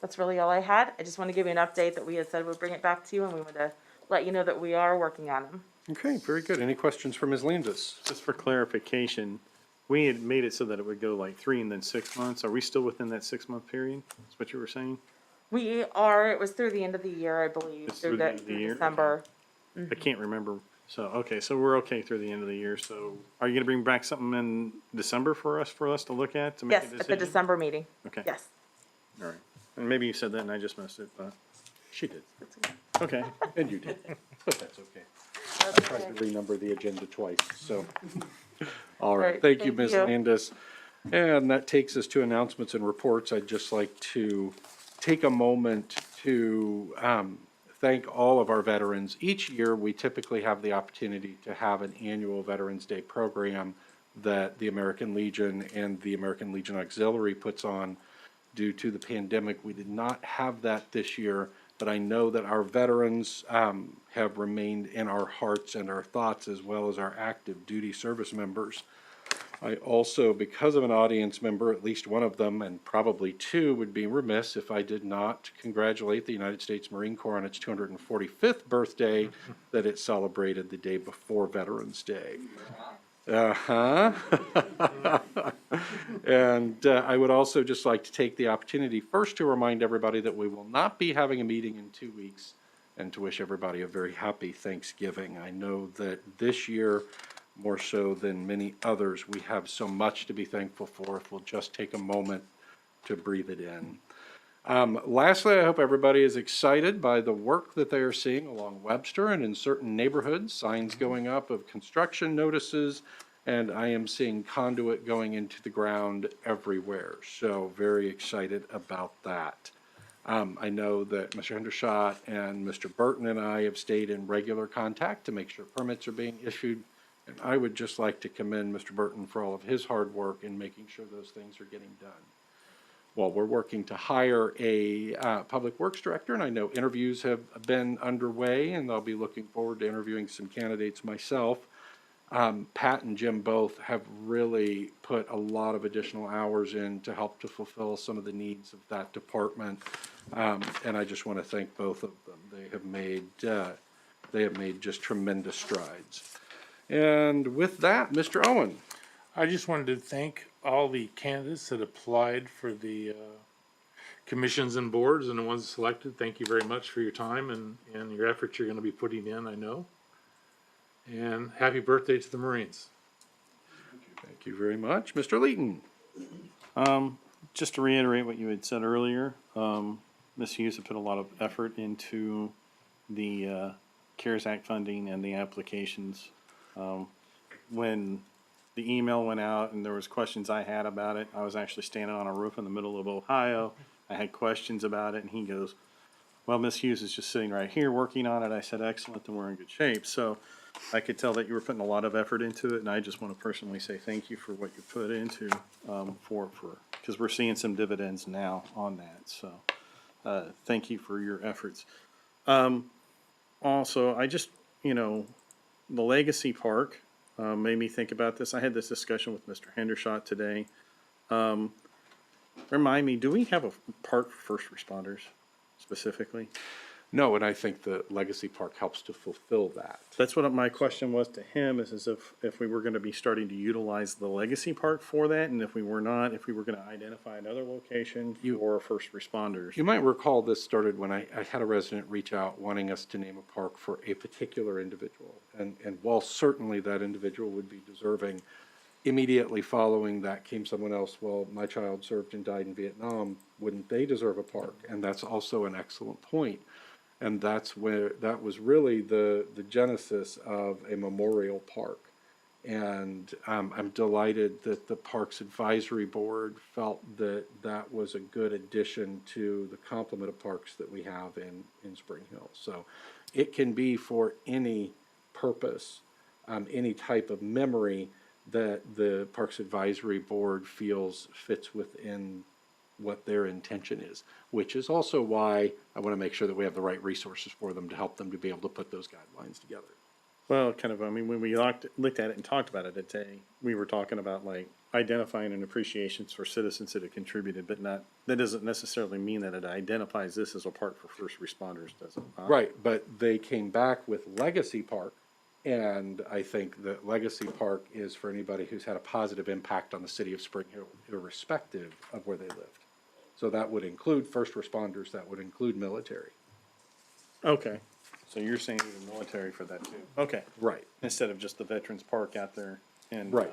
That's really all I had. I just want to give you an update that we had said we'd bring it back to you, and we wanted to let you know that we are working on them. Okay, very good. Any questions for Ms. Landis? Just for clarification, we had made it so that it would go like 3 and then 6 months. Are we still within that 6-month period? That's what you were saying? We are, it was through the end of the year, I believe, It's through the end of the year? December. I can't remember. So, okay, so we're okay through the end of the year. So are you gonna bring back something in December for us to look at, to make a Yes, decision? at the December meeting. Okay. Yes. All right. And maybe you said that and I just missed it, but, She did, okay. and you did, but that's okay. I tried to renumber the agenda twice, so. All right, Right, thank you, thank Ms. you. Landis. And that takes us to announcements and reports. I'd just like to take a moment to thank all of our veterans. Each year, we typically have the opportunity to have an annual Veterans Day program that the American Legion and the American Legion Auxiliary puts on. Due to the pandemic, we did not have that this year, but I know that our veterans have remained in our hearts and our thoughts, as well as our active duty service members. I also, because of an audience member, at least one of them, and probably two, would be remiss if I did not congratulate the United States Marine Corps on its 245th birthday that it celebrated the day before Veterans Day. Uh-huh. And I would also just like to take the opportunity first to remind everybody that we will not be having a meeting in 2 weeks, and to wish everybody a very happy Thanksgiving. I know that this year, more so than many others, we have so much to be thankful for if we'll just take a moment to breathe it in. Lastly, I hope everybody is excited by the work that they are seeing along Webster and in certain neighborhoods, signs going up of construction notices, and I am seeing conduit going into the ground everywhere. So very excited about that. I know that Mr. Hendershot and Mr. Burton and I have stayed in regular contact to make sure permits are being issued. And I would just like to commend Mr. Burton for all of his hard work in making sure those things are getting done. Well, we're working to hire a public works director, and I know interviews have been underway, and I'll be looking forward to interviewing some candidates myself. Pat and Jim both have really put a lot of additional hours in to help to fulfill some of the needs of that department, and I just want to thank both of them. They have made just tremendous strides. And with that, Mr. Owen. I just wanted to thank all the candidates that applied for the commissions and boards and the ones selected. Thank you very much for your time and your efforts you're going to be putting in, I know. And happy birthday to the Marines. Thank you very much. Mr. Leeton. Just to reiterate what you had said earlier, Ms. Hughes had put a lot of effort into the CARES Act funding and the applications. When the email went out and there was questions I had about it, I was actually standing on a roof in the middle of Ohio. I had questions about it, and he goes, well, Ms. Hughes is just sitting right here working on it. I said, excellent, then we're in good shape. So I could tell that you were putting a lot of effort into it, and I just want to personally say thank you for what you put into because we're seeing some dividends now on that. So thank you for your efforts. Also, I just, the Legacy Park made me think about this. I had this discussion with Mr. Hendershot today. Remind me, do we have a park for first responders specifically? No, and I think the Legacy Park helps to fulfill that. That's what my question was to him, is if we were going to be starting to utilize the Legacy Park for that, and if we were not, if we were going to identify another location for first responders. You might recall this started when I had a resident reach out wanting us to name a park for a particular individual. And while certainly that individual would be deserving, immediately following that came someone else, well, my child served and died in Vietnam, wouldn't they deserve a park? And that's also an excellent point. And that's where, that was really the genesis of a memorial park. And I'm delighted that the Parks Advisory Board felt that that was a good addition to the complement of parks that we have in Spring Hill. So it can be for any purpose, any type of memory that the Parks Advisory Board feels fits within what their intention is, which is also why I want to make sure that we have the right resources for them to help them to be able to put those guidelines together. Well, kind of, I mean, when we looked at it and talked about it today, we were talking about like identifying an appreciations for citizens that have contributed, but not, that doesn't necessarily mean that it identifies this as a park for first responders, does it? Right, but they came back with Legacy Park, and I think that Legacy Park is for anybody who's had a positive impact on the city of Spring Hill, irrespective of where they lived. So that would include first responders, that would include military. Okay, so you're saying even military for that too? Okay. Right. Instead of just the Veterans Park out there and. Right.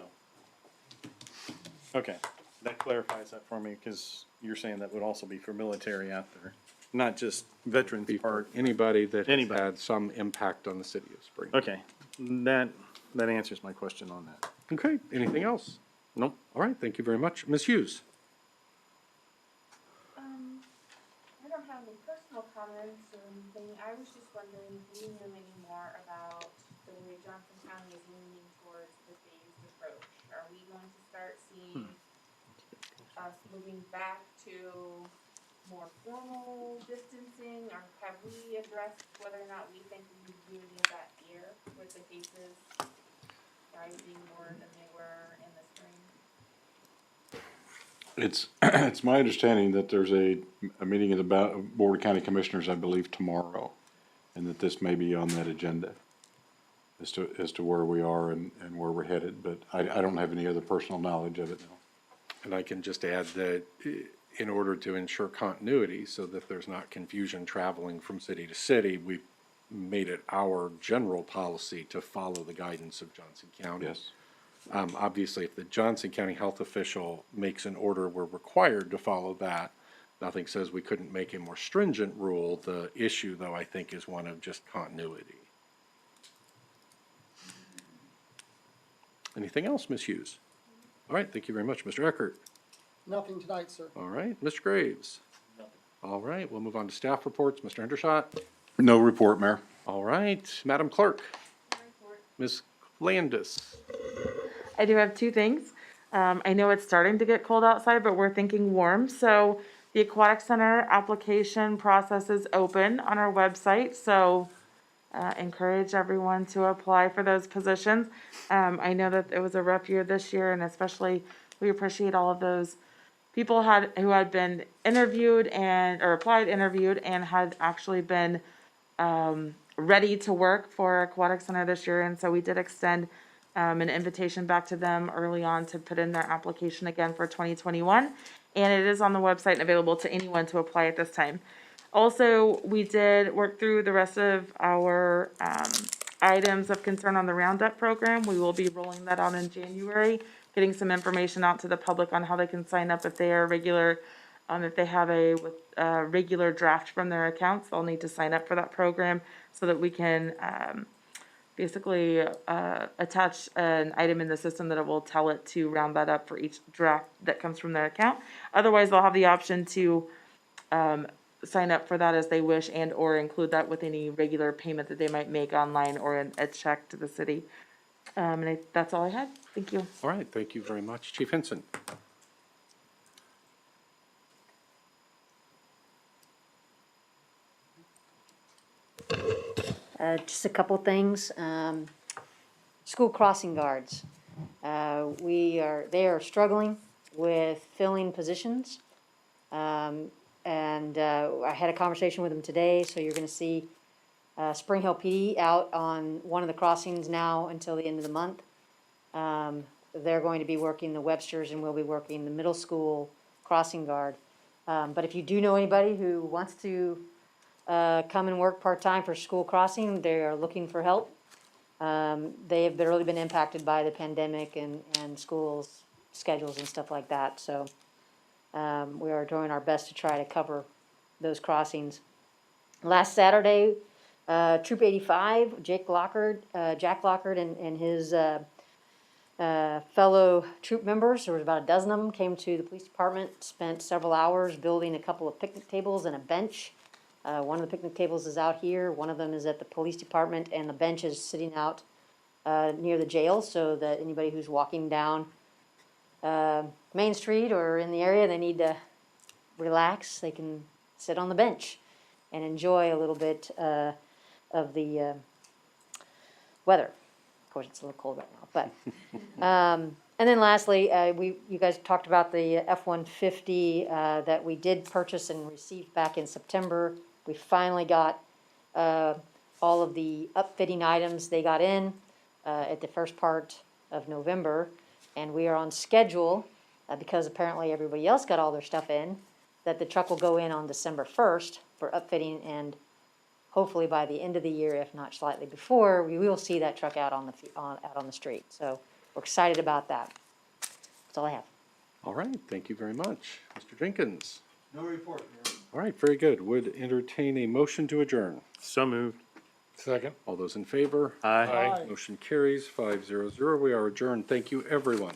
Okay, that clarifies that for me, because you're saying that would also be for military out there, not just Veterans Park. Anybody that has Anybody. had some impact on the city of Spring. Okay, that answers my question on that. Okay, anything else? Nope. All right, thank you very much. Ms. Hughes? I don't have any personal comments or anything. I was just wondering if you knew any more about the way Johnson County is leaning towards the phased approach. Are we going to start seeing us moving back to more formal distancing, or have we addressed whether or not we think we really need that here with the cases rising more than they were in the spring? It's my understanding that there's a meeting of the Board of County Commissioners, I believe, tomorrow, and that this may be on that agenda as to where we are and where we're headed, but I don't have any other personal knowledge of it now. And I can just add that in order to ensure continuity so that there's not confusion traveling from city to city, we've made it our general policy to follow the guidance of Johnson County. Yes. Obviously, if the Johnson County health official makes an order, we're required to follow that. Nothing says we couldn't make a more stringent rule. The issue, though, I think, is one of just continuity. Anything else, Ms. Hughes? All right, thank you very much. Mr. Eckert? Nothing tonight, sir. All right, Mr. Graves? All right, we'll move on to staff reports. Mr. Hendershot? No report, Mayor. All right, Madam Clerk? Ms. Landis? I do have two things. I know it's starting to get cold outside, but we're thinking warm. So the Aquatic Center application process is open on our website. So encourage everyone to apply for those positions. I know that it was a rough year this year, and especially we appreciate all of those people who had been interviewed or applied, interviewed, and had actually been ready to work for Aquatic Center this year. And so we did extend an invitation back to them early on to put in their application again for 2021. And it is on the website and available to anyone to apply at this time. Also, we did work through the rest of our items of concern on the Roundup program. We will be rolling that out in January, getting some information out to the public on how they can sign up if they are regular, if they have a regular draft from their accounts. They'll need to sign up for that program so that we can basically attach an item in the system that it will tell it to round that up for each draft that comes from their account. Otherwise, they'll have the option to sign up for that as they wish and or include that with any regular payment that they might make online or in a check to the city. And that's all I had. Thank you. All right, thank you very much. Chief Henson? Just a couple things. School crossing guards. They are struggling with filling positions. And I had a conversation with them today, so you're gonna see Spring Hill PD out on one of the crossings now until the end of the month. They're going to be working the Websters and we'll be working the middle school crossing guard. But if you do know anybody who wants to come and work part-time for school crossing, they are looking for help. They have really been impacted by the pandemic and schools, schedules and stuff like that, so we are doing our best to try to cover those crossings. Last Saturday, Troop 85, Jack Lockard and his fellow troop members, there was about a dozen of them, came to the police department, spent several hours building a couple of picnic tables and a bench. One of the picnic tables is out here, one of them is at the police department, and the bench is sitting out near the jail, so that anybody who's walking down Main Street or in the area, they need to relax, they can sit on the bench and enjoy a little bit of the weather. Of course, it's a little cold right now, but, and then lastly, you guys talked about the F-150 that we did purchase and received back in September. We finally got all of the upfitting items they got in at the first part of November, and we are on schedule, because apparently everybody else got all their stuff in, that the truck will go in on December 1st for upfitting, and hopefully by the end of the year, if not slightly before, we will see that truck out on the street. So we're excited about that. That's all I have. All right, thank you very much. Mr. Jenkins? No report, Mayor. All right, very good. Would entertain a motion to adjourn. So moved. Second. All those in favor? Aye. Aye. Motion carries 500. We are adjourned. Thank you, everyone.